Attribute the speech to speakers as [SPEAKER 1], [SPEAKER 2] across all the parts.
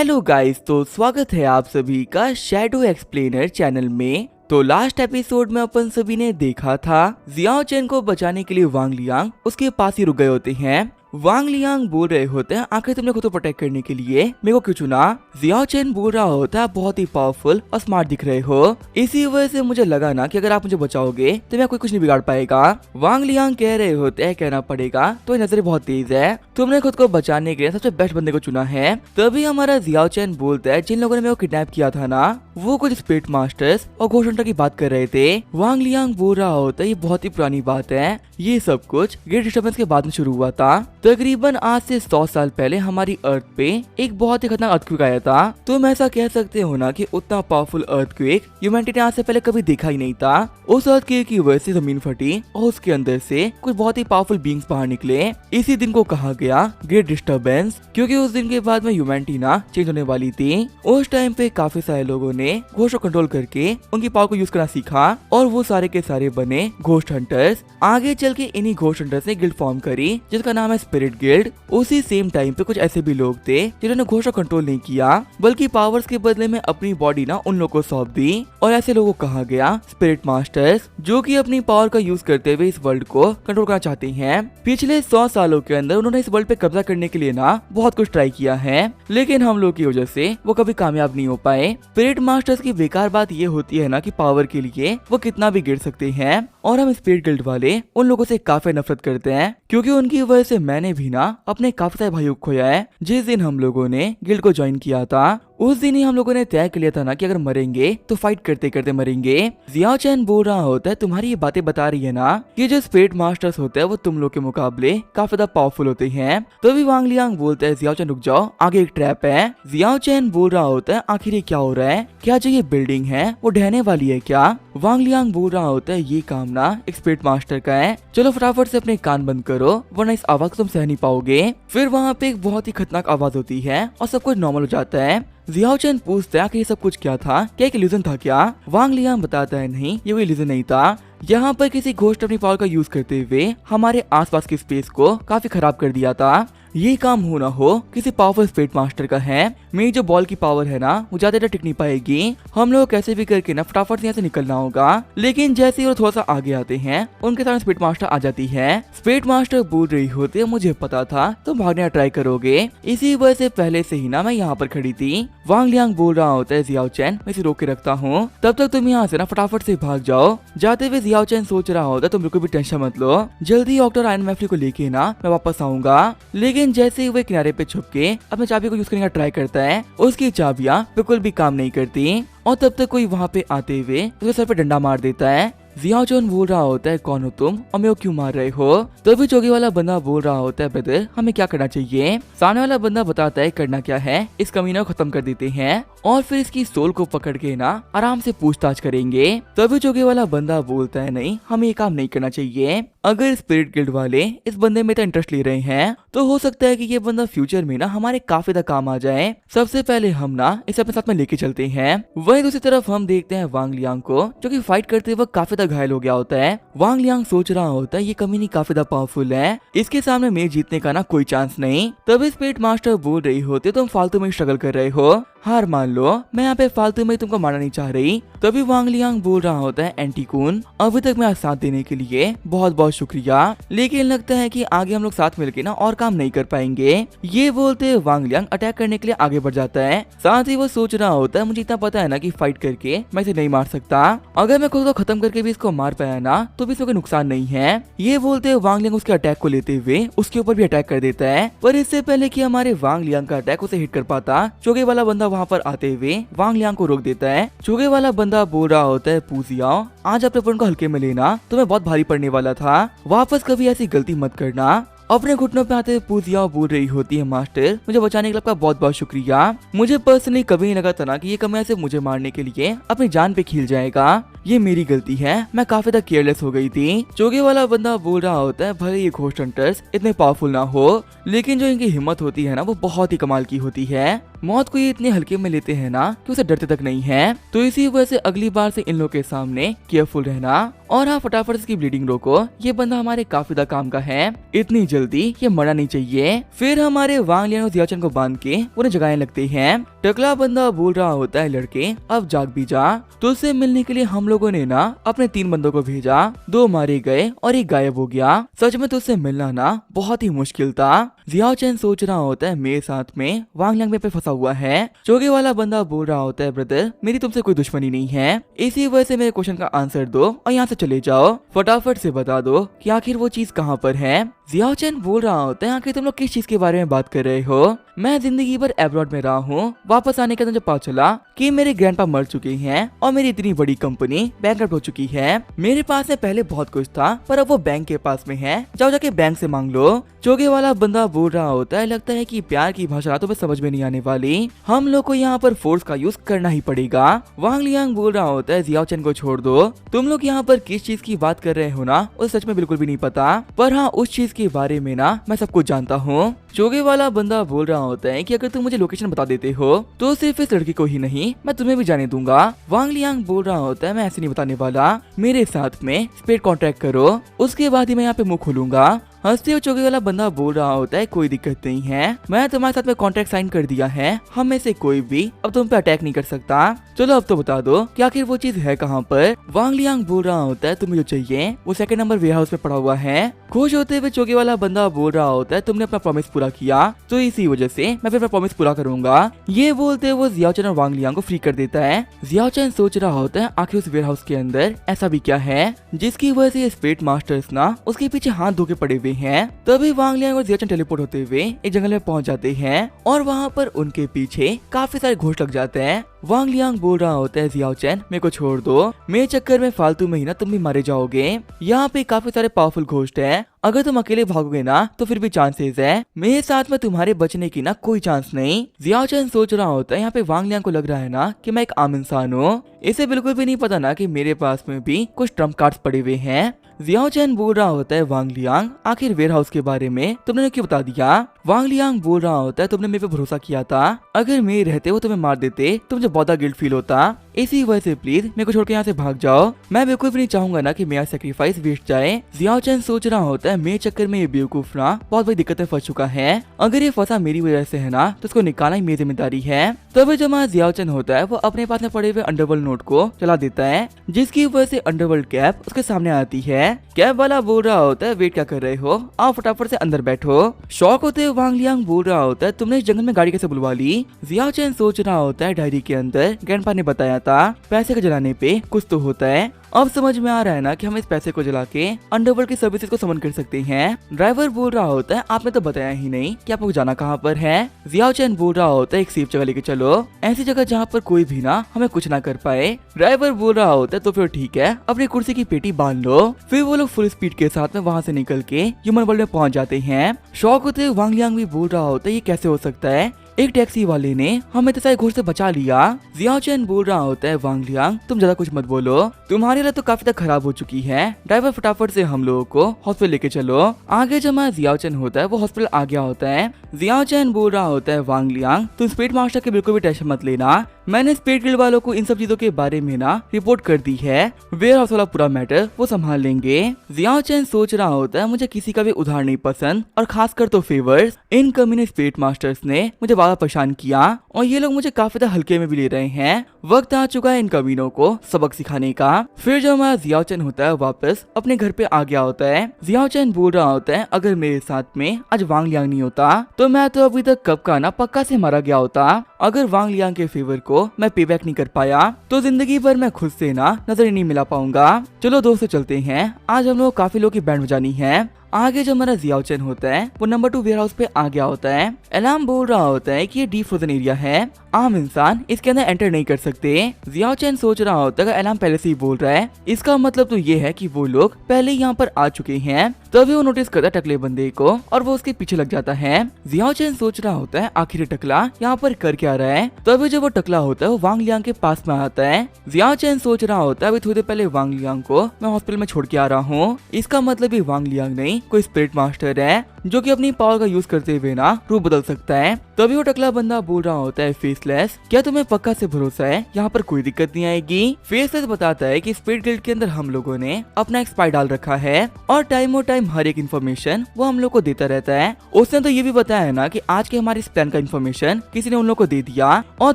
[SPEAKER 1] Hello guys, तो स्वागत है आप सभी का शैडो एक्सप्लेनर चैनल में। तो लास्ट एपिसोड में अपन सभी ने देखा था जियाओ चैन को बचाने के लिए वांग लियांग उसके पास ही रुक गए होते हैं। वांग लियांग बोल रहे होते हैं, आखिर तुमने खुद को प्रोटेक्ट करने के लिए मेरे को क्यों चुना। जियाओ चैन बोल रहा होता है, बहुत ही पावरफुल और स्मार्ट दिख रहे हो, इसी वजह से मुझे लगा ना कि अगर आप मुझे बचाओगे तो मैं कोई कुछ नहीं बिगाड़ पाएगा। वांग लियांग कह रहे होते हैं, कहना पड़ेगा तो नजर बहुत तेज है, तुमने खुद को बचाने के लिए सबसे बेस्ट बंदे को चुना है। तभी हमारा जियाओ चैन बोलता है, जिन लोगों ने मेरे को किडनैप किया था ना, वो कुछ स्पिरिट मास्टर्स और घोस्ट हंटर की बात कर रहे थे। वांग लियांग बोल रहा होता है, ये बहुत ही पुरानी बात है, ये सब कुछ ग्रेट डिस्टर्बेंस के बाद में शुरू हुआ था। तकरीबन आज से 100 साल पहले हमारी अर्थ पे एक बहुत ही खतरनाक अर्थक्वेक आया था। तुम ऐसा कह सकते हो ना कि उतना पावरफुल अर्थक्वेक ह्यूमैनिटी ने आज से पहले कभी देखा ही नहीं था। उस अर्थक्वेक की वजह से जमीन फटी और उसके अंदर से कुछ बहुत ही पावरफुल बीइंग्स बाहर निकले। इसी दिन को कहा गया ग्रेट डिस्टर्बेंस, क्योंकि उस दिन के बाद में ह्यूमैनिटी ना चेंज होने वाली थी। उस टाइम पे काफी सारे लोगों ने घोस्ट को कंट्रोल करके उनकी पावर को यूज करना सीखा और वो सारे के सारे बने घोस्ट हंटर्स। आगे चल के इन्हीं घोस्ट हंटर्स ने गिल्ड फॉर्म करी जिसका नाम है स्पिरिट गिल्ड। उसी सेम टाइम पे कुछ ऐसे भी लोग थे जिन्होंने घोस्ट को कंट्रोल नहीं किया, बल्कि पावर्स के बदले में अपनी बॉडी ना उन लोगों को सौंप दी, और ऐसे लोगों को कहा गया स्पिरिट मास्टर्स, जो कि अपनी पावर का यूज करते हुए इस वर्ल्ड को कंट्रोल करना चाहते हैं। पिछले 100 सालों के अंदर उन्होंने इस वर्ल्ड पे कब्जा करने के लिए ना बहुत कुछ ट्राई किया है, लेकिन हम लोग की वजह से वो कभी कामयाब नहीं हो पाए। स्पिरिट मास्टर्स की बेकार बात ये होती है ना कि पावर के लिए वो कितना भी गिर सकते हैं, और हम स्पिरिट गिल्ड वाले उन लोगों से काफी नफरत करते हैं, क्योंकि उनकी वजह से मैंने भी ना अपने काफी सारे भाइयों को खोया है। जिस दिन हम लोगों ने गिल्ड को ज्वाइन किया था, उस दिन ही हम लोगों ने तय कर लिया था ना कि अगर मरेंगे तो फाइट करते करते मरेंगे। जियाओ चैन बोल रहा होता है, तुम्हारी ये बातें बता रही है ना कि जो स्पिरिट मास्टर्स होते हैं वो तुम लोग के मुकाबले काफी ज्यादा पावरफुल होते हैं। तो भी वांग लियांग बोलता है, जियाओ चैन रुक जाओ, आगे एक ट्रैप है। जियाओ चैन बोल रहा होता है, आखिर ये क्या हो रहा है, क्या जो ये बिल्डिंग है वो ढहने वाली है क्या। वांग लियांग बोल रहा होता है, ये काम ना एक स्पिरिट मास्टर का है, चलो फटाफट से अपने कान बंद करो वरना इस आवाज को तुम सह नहीं पाओगे। फिर वहाँ पे एक बहुत ही खतरनाक आवाज होती है और सब कुछ नॉर्मल हो जाता है। जियाओ चैन पूछता है कि ये सब कुछ क्या था, क्या एक इल्यूजन था क्या। वांग लियांग बताता है, नहीं ये कोई इल्यूजन नहीं था, यहाँ पर किसी घोस्ट अपनी पावर का यूज करते हुए हमारे आसपास की स्पेस को काफी खराब कर दिया था। ये काम हो ना हो किसी पावरफुल स्पिरिट मास्टर का है। मेरी जो बॉल की पावर है ना वो ज्यादा देर टिक नहीं पाएगी, हम लोग कैसे भी करके ना फटाफट से यहाँ से निकलना होगा। लेकिन जैसे ही वो थोड़ा सा आगे आते हैं उनके सामने स्पिरिट मास्टर आ जाती है। स्पिरिट मास्टर बोल रही होती है, मुझे पता था तुम भागने का ट्राई करोगे, इसी वजह से पहले से ही ना मैं यहाँ पर खड़ी थी। वांग लियांग बोल रहा होता है, जियाओ चैन मैं इसे रोक के रखता हूँ, तब तक तुम यहाँ से ना फटाफट से भाग जाओ। जाते हुए जियाओ चैन सोच रहा होता है, तुम बिल्कुल भी टेंशन मत लो, जल्दी डॉक्टर आयन मैफली को लेके ना मैं वापस आऊंगा। लेकिन जैसे ही वो किनारे पे छुप के अपने चाबी को यूज करने का ट्राई करता है, उसकी चाबियां बिल्कुल भी काम नहीं करती, और तब तक कोई वहाँ पे आते हुए उसके सर पे डंडा मार देता है। जियाओ चैन बोल रहा होता है, कौन हो तुम और मेरे को क्यों मार रहे हो। तो भी चौकी वाला बंदा बोल रहा होता है, ब्रदर हमें क्या करना चाहिए। सामने वाला बंदा बताता है, करना क्या है, इस कमीना को खत्म कर देते हैं और फिर इसकी सोल को पकड़ के ना आराम से पूछताछ करेंगे। तभी चौकी वाला बंदा बोलता है, नहीं हमें ये काम नहीं करना चाहिए। अगर स्पिरिट गिल्ड वाले इस बंदे में तो इंटरेस्ट ले रहे हैं तो हो सकता है कि ये बंदा फ्यूचर में ना हमारे काफी ज्यादा काम आ जाए। सबसे पहले हम ना इसे अपने साथ में लेके चलते हैं। वहीं दूसरी तरफ हम देखते हैं वांग लियांग को, जो कि फाइट करते वक्त काफी ज्यादा घायल हो गया होता है। वांग लियांग सोच रहा होता है, ये कमीनी काफी ज्यादा पावरफुल है, इसके सामने मेरे जीतने का ना कोई चांस नहीं। तभी स्पिरिट मास्टर बोल रही होती, तुम फालतू में स्ट्रगल कर रहे हो, हार मान लो, मैं यहाँ पे फालतू में तुमको मारना नहीं चाह रही। तभी वांग लियांग बोल रहा होता है, एंटी कून अभी तक मेरा साथ देने के लिए बहुत बहुत शुक्रिया, लेकिन लगता है कि आगे हम लोग साथ मिलके ना और काम नहीं कर पाएंगे। ये बोलते वांग लियांग अटैक करने के लिए आगे बढ़ जाता है। साथ ही वो सोच रहा होता है, मुझे इतना पता है ना कि फाइट करके मैं इसे नहीं मार सकता, अगर मैं खुद को खत्म करके भी इसको मार पाया ना तो भी इसमें कोई नुकसान नहीं है। ये बोलते वांग लियांग उसके अटैक को लेते हुए उसके ऊपर भी अटैक कर देता है, पर इससे पहले कि हमारे वांग लियांग का अटैक उसे हिट कर पाता, चोगे वाला बंदा वहाँ पर आते हुए वांग लियांग को रोक देता है। चोगे वाला बंदा बोल रहा होता है, पूजियाओ आज अपने फोन को हल्के में लेना, तुम्हें बहुत भारी पड़ने वाला था, वापस कभी ऐसी गलती मत करना। अपने घुटनों पे आते हुए पूजियाओ बोल रही होती है, मास्टर मुझे बचाने के लिए आपका बहुत बहुत शुक्रिया, मुझे पर्सनली कभी नहीं लगा था ना कि ये कमियां सिर्फ मुझे मारने के लिए अपनी जान पे खील जाएगा। ये मेरी गलती है, मैं काफी ज्यादा केयरलेस हो गई थी। चोगे वाला बंदा बोल रहा होता है भले ये घोस्ट हंटर्स इतने पावरफुल ना हो, लेकिन जो इनकी हिम्मत होती है ना वो बहुत ही कमाल की होती है। मौत को ये इतने हल्के में लेते हैं ना कि उसे डरते तक नहीं है। तो इसी वजह से अगली बार से इन लोगों के सामने केयरफुल रहना। और हाँ, फटाफट इसकी ब्लीडिंग रोको, ये बंदा हमारे काफी ज्यादा काम का है, इतनी जल्दी ये मरना नहीं चाहिए। फिर हमारे वांग लियांग और जियाओ चैन को बांध के उन्हें जगाने लगते हैं। टकला बंदा बोल रहा होता है लड़के अब जाग भी जा। तो उससे मिलने के लिए हम लोगों ने ना अपने 3 बंदों को भेजा, 2 मारे गए और 1 गायब हो गया। सच में तुझसे मिलना ना बहुत ही मुश्किल था। जियाओ चैन सोच रहा होता है मेरे साथ में वांग लियांग पे फंसा हुआ है। चोगे वाला बंदा बोल रहा होता है ब्रदर मेरी तुमसे कोई दुश्मनी नहीं है, इसी वजह से मेरे क्वेश्चन का आंसर दो और यहाँ से चले जाओ। फटाफट से बता दो कि आखिर वो चीज कहाँ पर है। जियाओ चैन बोल रहा होता है आखिर तुम लोग किस चीज के बारे में बात कर रहे हो। मैं जिंदगी भर अब्रॉड में रहा हूँ, वापस आने के बाद मुझे पता चला कि मेरे ग्रैंडपा मर चुके हैं और मेरी इतनी बड़ी कंपनी बैंकरप्ट हो चुकी है। मेरे पास में पहले बहुत कुछ था पर अब वो बैंक के पास में है, जाओ जाके बैंक से मांग लो। चोगे वाला बंदा बोल रहा होता है लगता है कि प्यार की भाषा तो समझ में नहीं आने वाली, हम लोग को यहाँ पर फोर्स का यूज करना ही पड़ेगा। वांग लियांग बोल रहा होता है जियाओ चैन को छोड़ दो, तुम लोग यहाँ पर किस चीज की बात कर रहे हो ना उसे सच में बिल्कुल भी नहीं पता, पर हाँ उस चीज के बारे में ना मैं सब कुछ जानता हूँ। चोगे वाला बंदा बोल रहा होता है कि अगर तुम मुझे लोकेशन बता देते हो तो सिर्फ इस लड़की को ही नहीं मैं तुम्हें भी जाने दूंगा। वांग लियांग बोल रहा होता है मैं ऐसे नहीं बताने वाला, मेरे साथ में स्पेड कॉन्ट्रैक्ट करो, उसके बाद ही मैं यहाँ पे मुंह खोलूंगा। हंसते हुए चोगे वाला बंदा बोल रहा होता है कोई दिक्कत नहीं है, मैं तुम्हारे साथ में कॉन्ट्रैक्ट साइन कर दिया है, हम में से कोई भी अब तुम पे अटैक नहीं कर सकता। चलो अब तो बता दो कि आखिर वो चीज है कहाँ पर। वांग लियांग बोल रहा होता है तुम्हें जो चाहिए वो 2nd नंबर वेयर हाउस में पड़ा हुआ है। खुश होते हुए चोगे वाला बंदा बोल रहा होता है तुमने अपना प्रॉमिस पूरा किया तो इसी वजह से मैं फिर अपना प्रॉमिस पूरा करूंगा। ये बोलते हुए वो जियाओ चैन और वांग लियांग को फ्री कर देता है। जियाओ चैन सोच रहा होता है आखिर उस वेयर हाउस के अंदर ऐसा भी क्या है जिसकी वजह से स्पिरिट मास्टर्स ना उसके पीछे हाथ धो के पड़े हुए हैं। तभी वांग लियांग और जियाओ चैन टेलीपोर्ट होते हुए एक जंगल में पहुंच जाते हैं और वहाँ पर उनके पीछे काफी सारे घोस्ट लग जाते हैं। वांग लियांग बोल रहा होता है जियाओ चैन मेरे को छोड़ दो, मेरे चक्कर में फालतू में ही ना तुम भी मारे जाओगे, यहाँ पे काफी सारे पावरफुल घोस्ट है, अगर तुम अकेले भागोगे ना तो फिर भी चांसेस है, मेरे साथ में तुम्हारे बचने की ना कोई चांस नहीं। जियाओ चैन सोच रहा होता है यहाँ पे वांग लियांग को लग रहा है ना कि मैं एक आम इंसान हूँ, इसे बिल्कुल भी नहीं पता ना कि मेरे पास में भी कुछ ट्रम्प कार्ड्स पड़े हुए हैं। जियाओ चैन बोल रहा होता है वांग लियांग आखिर वेयर हाउस के बारे में तुमने क्यों बता दिया। वांग लियांग बोल रहा होता है तुमने मेरे पे भरोसा किया था, अगर मैं रहते वो तुम्हें मार देते तो मुझे बहुत गिल्ट फील होता, इसी वजह से प्लीज मेरे को छोड़ के यहाँ से भाग जाओ, मैं बिल्कुल भी नहीं चाहूंगा ना कि मेरा सेक्रीफाइस वेस्ट जाए। जियाओ चैन सोच रहा होता है मेरे चक्कर में ये बेवकूफ ना बहुत बड़ी दिक्कत में फंस चुका है, अगर ये फंसा मेरी वजह से है ना तो उसको निकालना ही मेरी जिम्मेदारी है। तभी जो हमारा जियाओ चैन होता है वो अपने पास में पड़े हुए अंडरवर्ल्ड नोट को चला देता है, जिसकी वजह से अंडरवर्ल्ड कैप उसके सामने आती है। कैप वाला बोल रहा होता है वेट क्या कर रहे हो, आओ फटाफट से अंदर बैठो। शौक होते हुए वांग लियांग बोल रहा होता है तुमने इस जंगल में गाड़ी कैसे बुलवा ली। जियाओ चैन सोच रहा होता है डायरी के अंदर ग्रैंडपा ने बताया था पैसे को जलाने पे कुछ तो होता है, अब समझ में आ रहा है ना कि हम इस पैसे को जला के अंडरवर्ल्ड की सर्विसेज को समन कर सकते हैं। ड्राइवर बोल रहा होता है आपने तो बताया ही नहीं कि आपको जाना कहाँ पर है। जियाओ चैन बोल रहा होता है एक सेफ जगह लेके चलो, ऐसी जगह जहाँ पर कोई भी ना हमें कुछ ना कर पाए। ड्राइवर बोल रहा होता है तो फिर ठीक है अपनी कुर्सी की पेटी बांध लो। फिर वो लोग फुल स्पीड के साथ में वहाँ से निकल के ह्यूमन वर्ल्ड में पहुँच जाते हैं। शौक होते वांग लियांग भी बोल रहा होता है ये कैसे हो सकता है, एक टैक्सी वाले ने हमें इतने सारे घोस्ट से बचा लिया। जियाओ चैन बोल रहा होता है वांग लियांग तुम ज्यादा कुछ मत बोलो, तुम्हारी हालत तो काफी तक खराब हो चुकी है, ड्राइवर फटाफट से हम लोगों को हॉस्पिटल लेके चलो। आगे जब हमारा जियाओ चैन होता है वो हॉस्पिटल आ गया होता है। जियाओ चैन बोल रहा होता है वांग लियांग तुम स्पीड मास्टर के बिल्कुल भी टेंशन मत लेना, मैंने स्पीड गिल्ड वालों को इन सब चीजों के बारे में ना रिपोर्ट कर दी है, वेयर हाउस वाला पूरा मैटर वो संभाल लेंगे। जियाओ चैन सोच रहा होता है मुझे किसी का भी उधार नहीं पसंद और खासकर तो फेवर्स, इन कम्युनिस्ट स्पीड मास्टर्स ने मुझे बार परेशान किया और ये लोग मुझे काफी ज्यादा हल्के में भी ले रहे हैं, वक्त आ चुका है इन कमीनों को सबक सिखाने का। फिर जब हमारा जियाओ चैन होता है वापस अपने घर पे आ गया होता है। जियाओ चैन बोल रहा होता है अगर मेरे साथ में आज वांग लियांग नहीं होता तो मैं तो अभी तक कब का ना पक्का से मारा गया होता, अगर वांग लियांग के फेवर को मैं पे बैक नहीं कर पाया तो जिंदगी भर मैं खुद से ना नजर ही नहीं मिला पाऊंगा। चलो दोस्तों चलते हैं, आज हम लोग काफी लोग की बैंड बजानी है। आगे जो हमारा जियाओ चैन होता है वो नंबर 2 वेयर हाउस पे आ गया होता है। अलार्म बोल रहा होता है कि ये डीप फ्रोजन एरिया है, आम इंसान इसके अंदर एंटर नहीं कर सकते। जियाओ चैन सोच रहा होता है अलार्म पहले से ही बोल रहा है, इसका मतलब तो ये है कि वो लोग पहले यहाँ पर आ चुके हैं। तभी वो नोटिस करता है टकले बंदे को और वो उसके पीछे लग जाता है। जियाओ चैन सोच रहा होता है आखिर टकला यहाँ पर कर क्या रहा है। तभी जब वो टकला होता है वो वांग लियांग के पास में आता है। जियाओ चैन सोच रहा होता है अभी थोड़ी देर पहले वांग लियांग को मैं हॉस्पिटल में छोड़ के आ रहा हूँ, इसका मतलब ये वांग लियांग नहीं कोई स्पिरिट मास्टर है जो कि अपनी पावर का यूज करते हुए ना रूप बदल सकता है। तभी वो टकला बंदा बोल रहा होता है फेसलेस, क्या तुम्हें पक्का से भरोसा है यहाँ पर कोई दिक्कत नहीं आएगी। फेसलेस बताता है कि स्पिरिट गिल्ड के अंदर हम लोगों ने अपना एक स्पाई डाल रखा है और टाइम हर एक इन्फॉर्मेशन वो हम लोग को देता रहता है। उसने तो ये भी बताया है ना कि आज के हमारे इस प्लान का इन्फॉर्मेशन किसी ने उन लोग को दे दिया और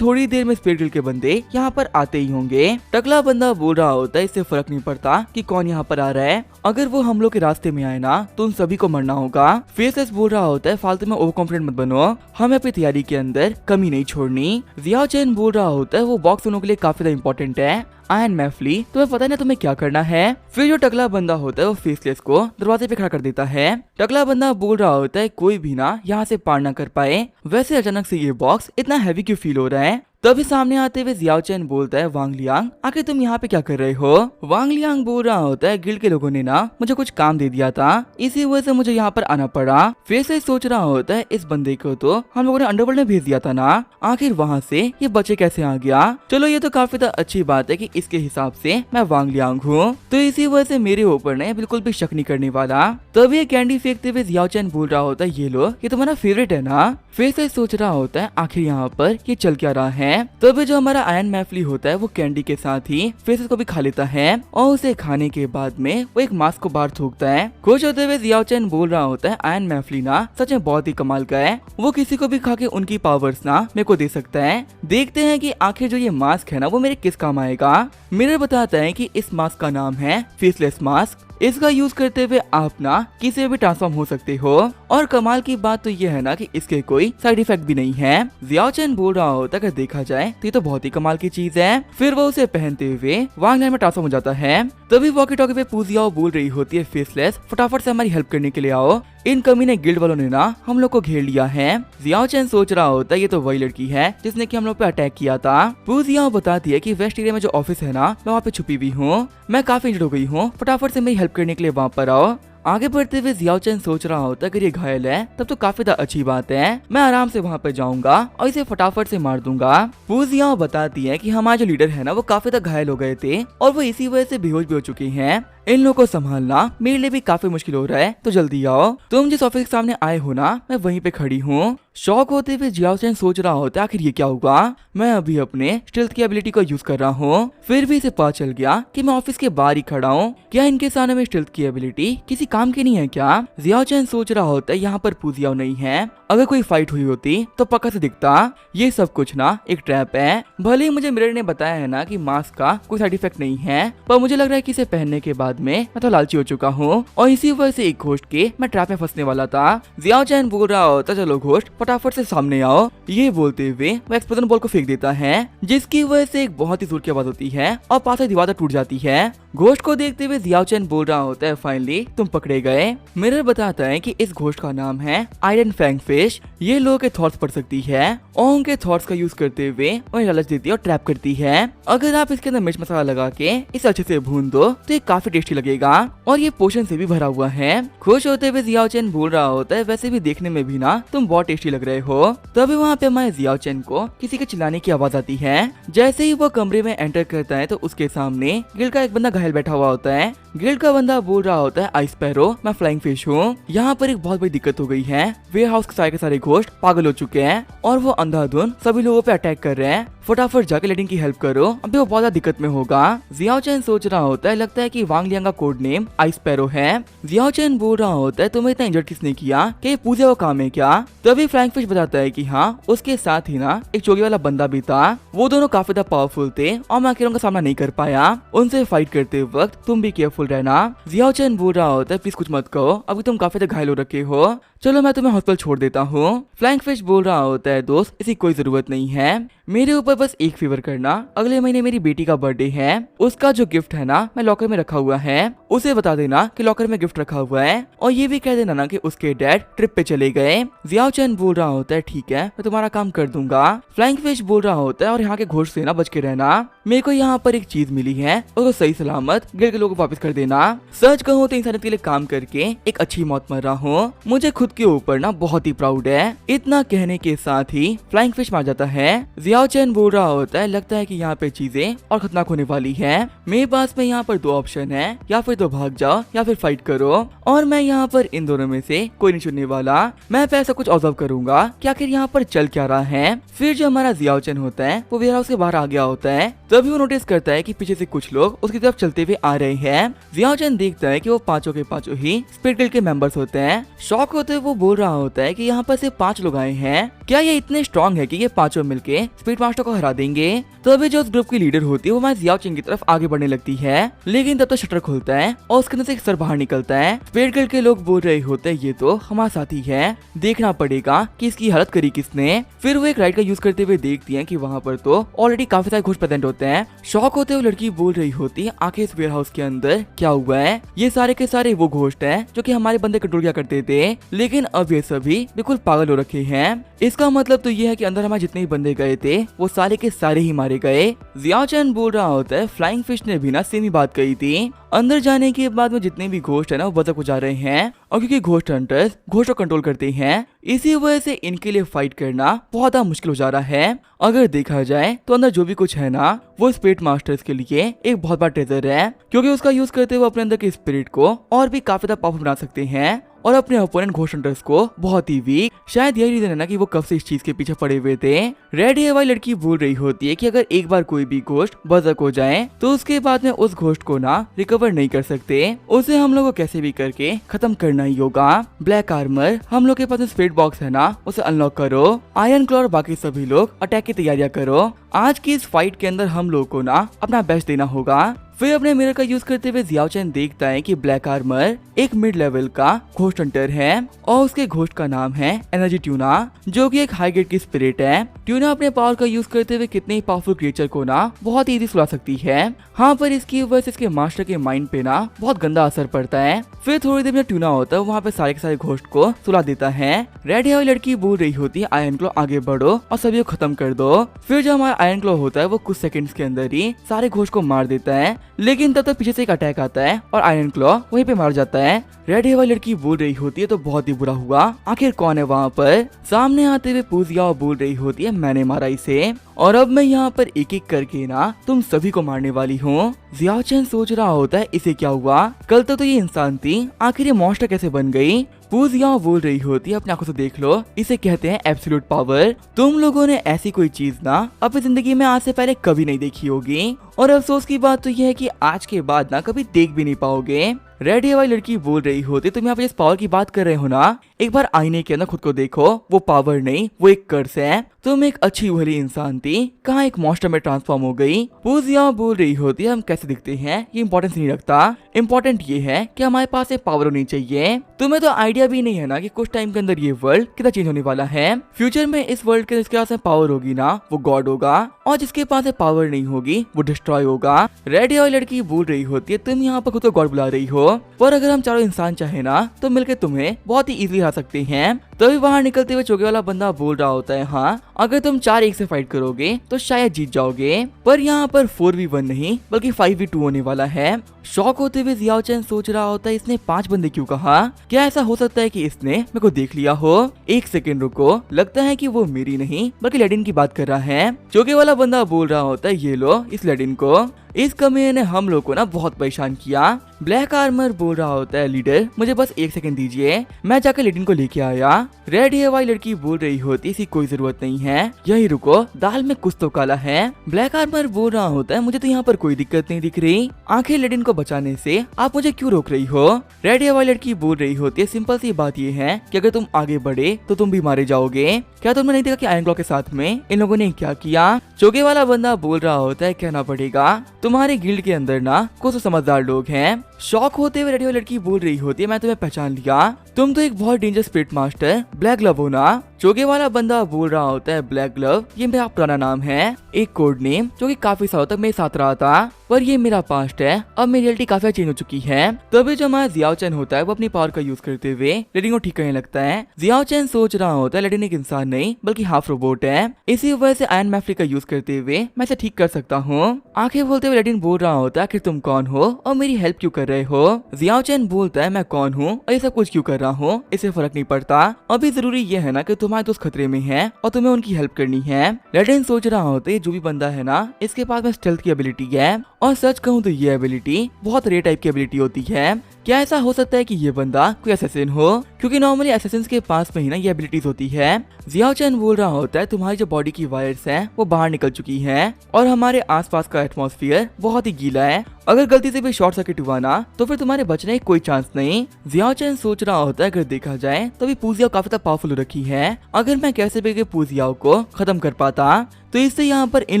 [SPEAKER 1] थोड़ी देर में स्पिरिट गिल्ड के बंदे यहाँ पर आते ही होंगे। टकला बंदा बोल रहा होता है इससे फर्क नहीं पड़ता कि कौन यहाँ पर आ रहा है, अगर वो हम लोग के रास्ते में आए ना तो उन सभी को मरना होगा। फेसलेस बोल रहा होता है फालतू में ओवर कॉन्फिडेंट मत बनो, हमें अपनी तैयारी के अंदर कमी नहीं छोड़नी। जियाओ चैन बोल रहा होता है वो बॉक्स उन लोगों के लिए काफी ज्यादा इंपॉर्टेंट है। आयन मैफली तुम्हें पता है ना तुम्हें क्या करना है। फिर जो टकला बंदा होता है वो फेसलेस को दरवाजे पे खड़ा कर देता है। टकला बंदा बोल रहा होता है कोई भी ना यहाँ से पार ना कर पाए, वैसे अचानक से ये बॉक्स इतना हैवी क्यों फील हो रहा है। तभी सामने आते हुए जियाओ चैन बोलता है वांग लियांग आखिर तुम यहाँ पे क्या कर रहे हो। वांग लियांग बोल रहा होता है गिल्ड के लोगों ने ना मुझे कुछ काम दे दिया था, इसी वजह से मुझे यहाँ पर आना पड़ा। फेसलेस सोच रहा होता है इस बंदे को तो हम लोगों ने अंडरवर्ल्ड में भेज दिया था ना, आखिर वहाँ से ये बचे कैसे आ गया। चलो ये तो काफी अच्छी बात है कि इसके हिसाब से मैं वांग लियांग हूँ तो इसी वजह से मेरे ऊपर ने बिल्कुल भी शक नहीं करने वाला। तभी ये कैंडी फेंकते हुए जियाओ चैन बोल रहा होता है ये लो ये तुम्हारा फेवरेट है ना। फेसलेस सोच रहा होता है आखिर यहाँ पर ये चल क्या रहा है। तभी जो हमारा आयन मैफली होता है वो कैंडी के साथ ही फेसलेस को भी खा लेता है और उसे खाने के बाद में वो एक मास्क को बाहर थूकता है। खुश होते हुए जियाओ चैन बोल रहा होता है आयन मैफली ना सच में बहुत ही कमाल का है, वो किसी को भी खा के उनकी पावर्स ना मेरे को दे सकता है। देखते हैं कि आखिर जो ये मास्क है ना वो मेरे किस काम आएगा। मिरर बताता है कि इस मास्क का नाम है फेसलेस मास्क, इसका यूज करते हुए आप ना किसी भी ट्रांसफॉर्म हो सकते हो और कमाल की बात तो ये है ना कि इसके कोई साइड इफेक्ट भी नहीं है। जियाओ चैन बोल रहा होता है अगर देखा जाए तो ये तो बहुत ही कमाल की चीज है। फिर वो उसे पहनते हुए वांग में ट्रांसफॉर्म हो जाता है। तभी वॉकी टॉकी पे पूजियाओ बोल रही होती है फेसलेस फटाफट से हमारी हेल्प करने के लिए आओ, इन कमीने गिल्ड वालों ने ना हम लोग को घेर लिया है। जियाओ चैन सोच रहा होता है ये तो वही लड़की है जिसने कि हम लोग पे अटैक किया था। पूजियाओ बताती है कि वेस्ट एरिया में जो ऑफिस है ना मैं वहाँ पे छुपी हुई हूँ, मैं काफी इंजर्ड हो गई हूँ, फटाफट से मेरी हेल्प करने के लिए वहाँ पर आओ। आगे बढ़ते हुए जियाओ चैन सोच रहा होता है अगर ये घायल है तब तो काफी अच्छी बात है, मैं आराम से वहाँ पे जाऊंगा और इसे फटाफट से मार दूंगा। पूजियाओ बताती है कि हमारे जो लीडर है ना वो काफी घायल हो गए थे और वो इसी वजह से बेहोश भी हो चुके हैं, इन लोगों को संभालना मेरे लिए भी काफी मुश्किल हो रहा है, तो जल्दी आओ, तुम जिस ऑफिस के सामने आए हो ना मैं वहीं पे खड़ी हूँ। शॉक होते हुए जियाओ चैन सोच रहा होता है आखिर ये क्या हुआ, मैं अभी अपने स्टील्थ की एबिलिटी को यूज कर रहा हूँ, फिर भी इसे पता चल गया कि मैं ऑफिस के बाहर ही खड़ा हूँ, क्या इनके सामने में स्टील्थ की एबिलिटी किसी काम की नहीं है क्या। जियाओ चैन सोच रहा होता है यहाँ पर पूजियाओ नहीं है, अगर कोई फाइट हुई होती तो पक्का से दिखता, ये सब कुछ ना एक ट्रैप है। भले ही मुझे मिरर ने बताया है ना कि मास्क का कोई साइड इफेक्ट नहीं है, पर मुझे लग रहा है कि इसे पहनने के बाद में मैं तो लालची हो चुका हूँ और इसी वजह से एक घोस्ट के मैं ट्रैप में फंसने वाला था। जियाओ चैन बोल रहा होता चलो घोस्ट फटाफट से सामने आओ, ये बोलते हुए वो एक्सप्लोजन बॉल को फेंक देता है जिसकी वजह से एक बहुत ही जोर की आवाज होती है और पास से दीवार टूट जाती है। घोस्ट को देखते हुए जियाओ चैन बोल रहा होता है फाइनली तुम पकड़े गए। मिरर बताता है कि इस घोस्ट का नाम है आयरन फैंग फिश, ये लोगों के थॉट्स पढ़ सकती है और उनके थॉट्स का यूज करते हुए उन्हें लालच देती है और ट्रैप करती है। अगर आप इसके अंदर मिर्च मसाला लगा के इसे अच्छे से भून दो तो ये काफी टेस्टी लगेगा और ये पोषण से भी भरा हुआ है। खुश होते हुए जियाओ चैन बोल रहा होता है वैसे भी देखने में भी ना तुम बहुत टेस्टी लग रहे हो। तभी वहाँ पे हमारे जियाओ चैन को किसी के चिल्लाने की आवाज आती है। जैसे ही वो कमरे में एंटर करता है तो उसके सामने गिल्ड का एक बंदा घायल बैठा हुआ होता है। गिल्ड का बंदा बोल रहा होता है आइस पैरो मैं फ्लाइंग फिश हूँ, यहाँ पर एक बहुत बड़ी दिक्कत हो गई है, वेयर हाउस के सारे घोस्ट पागल हो चुके हैं और वो अंधाधुन सभी लोगों पे अटैक कर रहे हैं, फटाफट जाके लेडिंग की हेल्प करो, अभी वो बहुत दिक्कत में होगा। जियाओ चैन सोच रहा होता है लगता है कि वांग लियांग का कोड नेम आइस पैरो है। जियाओ चैन बोल रहा होता है तुम्हें इतना इंजर्ड किसने किया, क्या ये पूजा का काम है क्या। तभी फ्लाइंग फिश बताता है कि हाँ उसके साथ ही ना एक चोगी वाला बंदा भी था, वो दोनों काफी पावरफुल थे और मैं अकेले उनका सामना नहीं कर पाया, उनसे फाइट करते वक्त तुम भी केयरफुल रहना। जियाओ चैन बोल रहा होता है प्लीज कुछ मत कहो, अभी तुम काफी घायल हो रखे हो। चलो मैं तुम्हें हॉस्पिटल छोड़ देता हूँ। फ्लाइंग फिश बोल रहा होता है दोस्त इसकी कोई जरूरत नहीं है, मेरे ऊपर बस एक फेवर करना, अगले महीने मेरी बेटी का बर्थडे है, उसका जो गिफ्ट है ना मैं लॉकर में रखा हुआ है, उसे बता देना कि लॉकर में गिफ्ट रखा हुआ है, और ये भी कह देना ना कि उसके डैड ट्रिप पे चले गए। जियाओ चैन बोल रहा होता है ठीक है मैं तुम्हारा काम कर दूंगा। फ्लाइंग फिश बोल रहा होता है और यहाँ के घोष से ना बच के रहना, मेरे को यहाँ पर एक चीज मिली है और वो सही सलामत गिल्ड के लोगों को वापस कर देना। सच कहूँ तो इंसानियत के लिए काम करके एक अच्छी मौत मर रहा हूँ, मुझे खुद के ऊपर ना बहुत ही प्राउड है। इतना कहने के साथ ही फ्लाइंग फिश मार जाता है। जियाओ चैन बोल रहा होता है लगता है कि यहाँ पे चीजें और खतरनाक होने वाली है, मेरे पास में यहाँ पर दो ऑप्शन है, या फिर तो भाग जाओ या फिर फाइट करो, और मैं यहाँ पर इन दोनों में से कोई नहीं चुनने वाला। मैं पैसा कुछ ऑब्जर्व करूंगा कि आखिर यहाँ पर चल क्या रहा है। फिर जो हमारा जियाओ चैन होता है वो वेयर हाउस के बाहर आ गया होता है, तभी वो नोटिस करता है कि पीछे से कुछ लोग उसकी तरफ चलते हुए आ रहे हैं। जियाओ चैन देखता है कि वो पांचों के पांचों ही स्पिरिट गिल्ड के मेंबर्स होते हैं। शॉक होते हुए वो बोल रहा होता है कि यहाँ पर सिर्फ 5 लोग आए हैं, क्या ये इतने स्ट्रॉन्ग है कि ये पांचों मिलके स्पिरिट मास्टर को हरा देंगे। तो अभी जो उस ग्रुप की लीडर होती है वो हमारे जियाओ चैन की तरफ आगे बढ़ने लगती है, लेकिन तब तो शटर खुलता है और उसके अंदर से एक सर बाहर निकलता है। स्पिरिट गिल्ड के लोग बोल रहे होते हैं ये तो हमारा साथी है, देखना पड़ेगा कि इसकी हालत करी किसने। फिर वो एक राइड का यूज करते हुए देखती है कि वहाँ पर तो ऑलरेडी काफी सारे घोष प्रेजेंट होते हैं। शॉक होते हुए लड़की बोल रही होती है आखिर इस वेयर हाउस के अंदर क्या हुआ है, ये सारे के सारे वो घोस्ट हैं जो कि हमारे बंदे कंट्रोल किया करते थे, लेकिन अब ये सभी बिल्कुल पागल हो रखे हैं। इसका मतलब तो ये है कि अंदर हमारे जितने भी बंदे गए थे वो सारे के सारे ही मारे गए। जियाओ चैन बोल रहा होता है फ्लाइंग फिश ने भी ना सेम ही बात कही थी, अंदर जाने के बाद में जितने भी घोस्ट है ना वो बदक हो जा रहे हैं, और क्योंकि घोस्ट हंटर्स घोस्ट को कंट्रोल करते हैं इसी वजह से इनके लिए फाइट करना बहुत मुश्किल हो जा रहा है। अगर देखा जाए तो अंदर जो भी कुछ है ना वो स्पिरिट मास्टर्स के लिए एक बहुत बड़ा ट्रेजर है, क्योंकि उसका यूज करते हुए अपने अंदर के स्पिरिट को और भी काफी ज्यादा पावरफुल बना सकते हैं और अपने ओपोनेंट घोस्ट हंटर्स को बहुत ही वीक। शायद यही रीजन है ना कि वो कब से इस चीज के पीछे पड़े हुए थे। रेड हेयर वाली लड़की बोल रही होती है कि अगर एक बार कोई भी घोस्ट बर्जर्क हो जाए तो उसके बाद में उस घोस्ट को ना रिकवर नहीं कर सकते, उसे हम लोग को कैसे भी करके खत्म करना ही होगा। ब्लैक आर्मर हम लोग के पास स्पिरिट बॉक्स है ना उसे अनलॉक करो, आयरन क्लॉ और बाकी सभी लोग अटैक की तैयारियां करो। आज की इस फाइट के अंदर हम लोग को ना अपना बेस्ट देना होगा। फिर अपने मिरर का यूज करते हुए जियाओ चैन देखता है कि ब्लैक आर्मर एक मिड लेवल का घोस्ट हंटर है और उसके घोस्ट का नाम है एनर्जी ट्यूना, जो कि एक हाई ग्रेड की स्पिरिट है। ट्यूना अपने पावर का यूज करते हुए कितने ही पावरफुल क्रिएचर को ना बहुत इजी सुला सकती है। हाँ, पर इसकी वजह से इसके मास्टर के माइंड पे ना बहुत गंदा असर पड़ता है। फिर थोड़ी देर में ट्यूना होता है वहाँ पे सारे के सारे घोस्ट को सुला देता है। रेड हेयर वाली लड़की बोल रही होती है आयरन क्लॉ आगे बढ़ो और सभी को खत्म कर दो। फिर जो हमारा आयरन क्लॉ होता है वो कुछ सेकंड्स के अंदर ही सारे घोस्ट को मार देता है, लेकिन तब तक पीछे से एक अटैक आता है और आयरन क्लॉ वहीं पे मार जाता है। रेड हेयर वाली लड़की बोल रही होती है तो बहुत ही बुरा हुआ, आखिर कौन है वहाँ पर। सामने आते हुए पूजिया बोल रही होती है मैंने मारा इसे और अब मैं यहाँ पर एक एक करके ना तुम सभी को मारने वाली हूँ। जियाओ चैन सोच रहा होता है इसे क्या हुआ, कल तो ये इंसान थी, आखिर ये मॉन्स्टर कैसे बन गई। पूजिया बोल रही होती है अपनी आंखों से देख लो, इसे कहते हैं एब्सोल्यूट पावर। तुम लोगों ने ऐसी कोई चीज ना अपनी जिंदगी में आज से पहले कभी नहीं देखी होगी, और अफसोस की बात तो यह है कि आज के बाद ना कभी देख भी नहीं पाओगे। रेड हेयर वाली लड़की बोल रही होती तुम यहाँ पे इस पावर की बात कर रहे हो ना, एक बार आईने के अंदर खुद को देखो, वो पावर नहीं वो एक कर्स है। तुम एक अच्छी भली इंसान थी, कहाँ एक मॉन्स्टर में ट्रांसफॉर्म हो गई। पूजिया बोल रही होती है हम कैसे दिखते हैं ये इंपॉर्टेंस नहीं रखता, इम्पोर्टेंट ये है कि हमारे पास एक पावर होनी चाहिए। तुम्हें तो आइडिया भी नहीं है ना कि कुछ टाइम के अंदर ये वर्ल्ड कितना चेंज होने वाला है। फ्यूचर में इस वर्ल्ड के जिसके पास पावर होगी ना वो गॉड होगा, और जिसके पास पावर नहीं होगी वो डिस्ट्रॉय होगा। रेड हेयर लड़की बोल रही होती है तुम यहाँ पर खुद को गॉड बुला रही हो, पर अगर हम चारों इंसान चाहे ना तो मिलकर तुम्हें बहुत ही इजीली हरा सकते हैं। तभी बाहर निकलते हुए चोगे वाला बंदा बोल रहा होता है हाँ, अगर तुम 4-1 से फाइट करोगे तो शायद जीत जाओगे, पर यहाँ पर 4v1 नहीं बल्कि 5v2 होने वाला है। शॉक होते हुए जियाओ चैन सोच रहा होता है इसने 5 बंदे क्यों कहा, क्या ऐसा हो सकता है कि इसने मेरे को देख लिया हो। एक सेकंड रुको, लगता है कि वो मेरी नहीं बल्कि लेडिन की बात कर रहा है। चोगे वाला बंदा बोल रहा होता है ये लो इस लेडिन को, इस कमीने ने हम लोग को ना बहुत परेशान किया। ब्लैक आर्मर बोल रहा होता है लीडर मुझे बस 1 सेकंड दीजिए, मैं जाकर लेडिन को लेके आया। रेड हेयर वाली लड़की बोल रही होती इसकी कोई जरूरत नहीं है, यही रुको दाल में कुछ तो काला है। ब्लैक आर्मर बोल रहा होता है मुझे तो यहाँ पर कोई दिक्कत नहीं दिख रही, आखिर लेडिन को बचाने से आप मुझे क्यों रोक रही हो। रेड हेयर वाली लड़की बोल रही होती है सिंपल सी बात ये है कि अगर तुम आगे बढ़े तो तुम भी मारे जाओगे। क्या तुमने नहीं देखा कि आयरन क्लॉ के साथ में इन लोगों ने क्या किया। चोगे वाला बंदा बोल रहा होता है कहना पड़ेगा तुम्हारे गिल्ड के अंदर ना कुछ समझदार लोग हैं। शॉक होते हुए रेडियो लड़की बोल रही होती है, मैं तुम्हें पहचान लिया, तुम तो एक बहुत danger spirit master black glove हो ना। चोगे वाला बंदा बोल रहा होता है, ब्लैक ग्लव ये मेरा पुराना नाम है, एक कोड नेम जो कि काफी सालों तक मेरे साथ रहा था, पर ये मेरा पास्ट है, अब मेरी रियलिटी काफी चेंज हो चुकी है। तभी जो हमारा जियाओ चैन होता है वो अपनी पावर का यूज करते हुए लेडिन को ठीक करने लगता है। जियाओ चैन सोच रहा होता है लेडिन एक इंसान नहीं बल्कि हाफ रोबोट है, इसी वजह से आयरन मैफ्लिक का यूज करते हुए मैं इसे ठीक कर सकता हूँ। आंखें बोलते हुए लेडिन बोल रहा होता है, आखिर तुम कौन हो और मेरी हेल्प क्यों कर रहे हो। जियाओ चैन बोलता है, मैं कौन हूँ और ये सब कुछ क्यों कर रहा हूँ इससे फर्क नहीं पड़ता, अभी जरूरी ये है ना कि तुम्हारे दोस्त खतरे में है और तुम्हें उनकी हेल्प करनी है। लेडिन सोच रहा होता है, जो भी बंदा है ना इसके पास में स्टेल्थ की एबिलिटी है, और सच कहूँ तो ये एबिलिटी बहुत रेयर टाइप की एबिलिटी होती है। क्या ऐसा हो सकता है कि ये बंदा कोई असैसिन हो, क्योंकि नॉर्मली असैसिन्स के पास में ही ना ये एबिलिटीज होती है। जियाओ चैन बोल रहा होता है, तुम्हारी जो बॉडी की वायर्स हैं वो बाहर निकल चुकी हैं और हमारे आसपास का एटमॉस्फेयर बहुत ही गीला है, अगर गलती से भी शॉर्ट सर्किट हुआ ना तो फिर तुम्हारे बचने की कोई चांस नहीं। जियाओ चैन सोच रहा होता है, अगर देखा जाए तो भी पूजियाओ काफी ज्यादा पावरफुल रखी है, अगर मैं कैसे भी पूजियाओ को खत्म कर पाता तो इससे यहाँ पर इन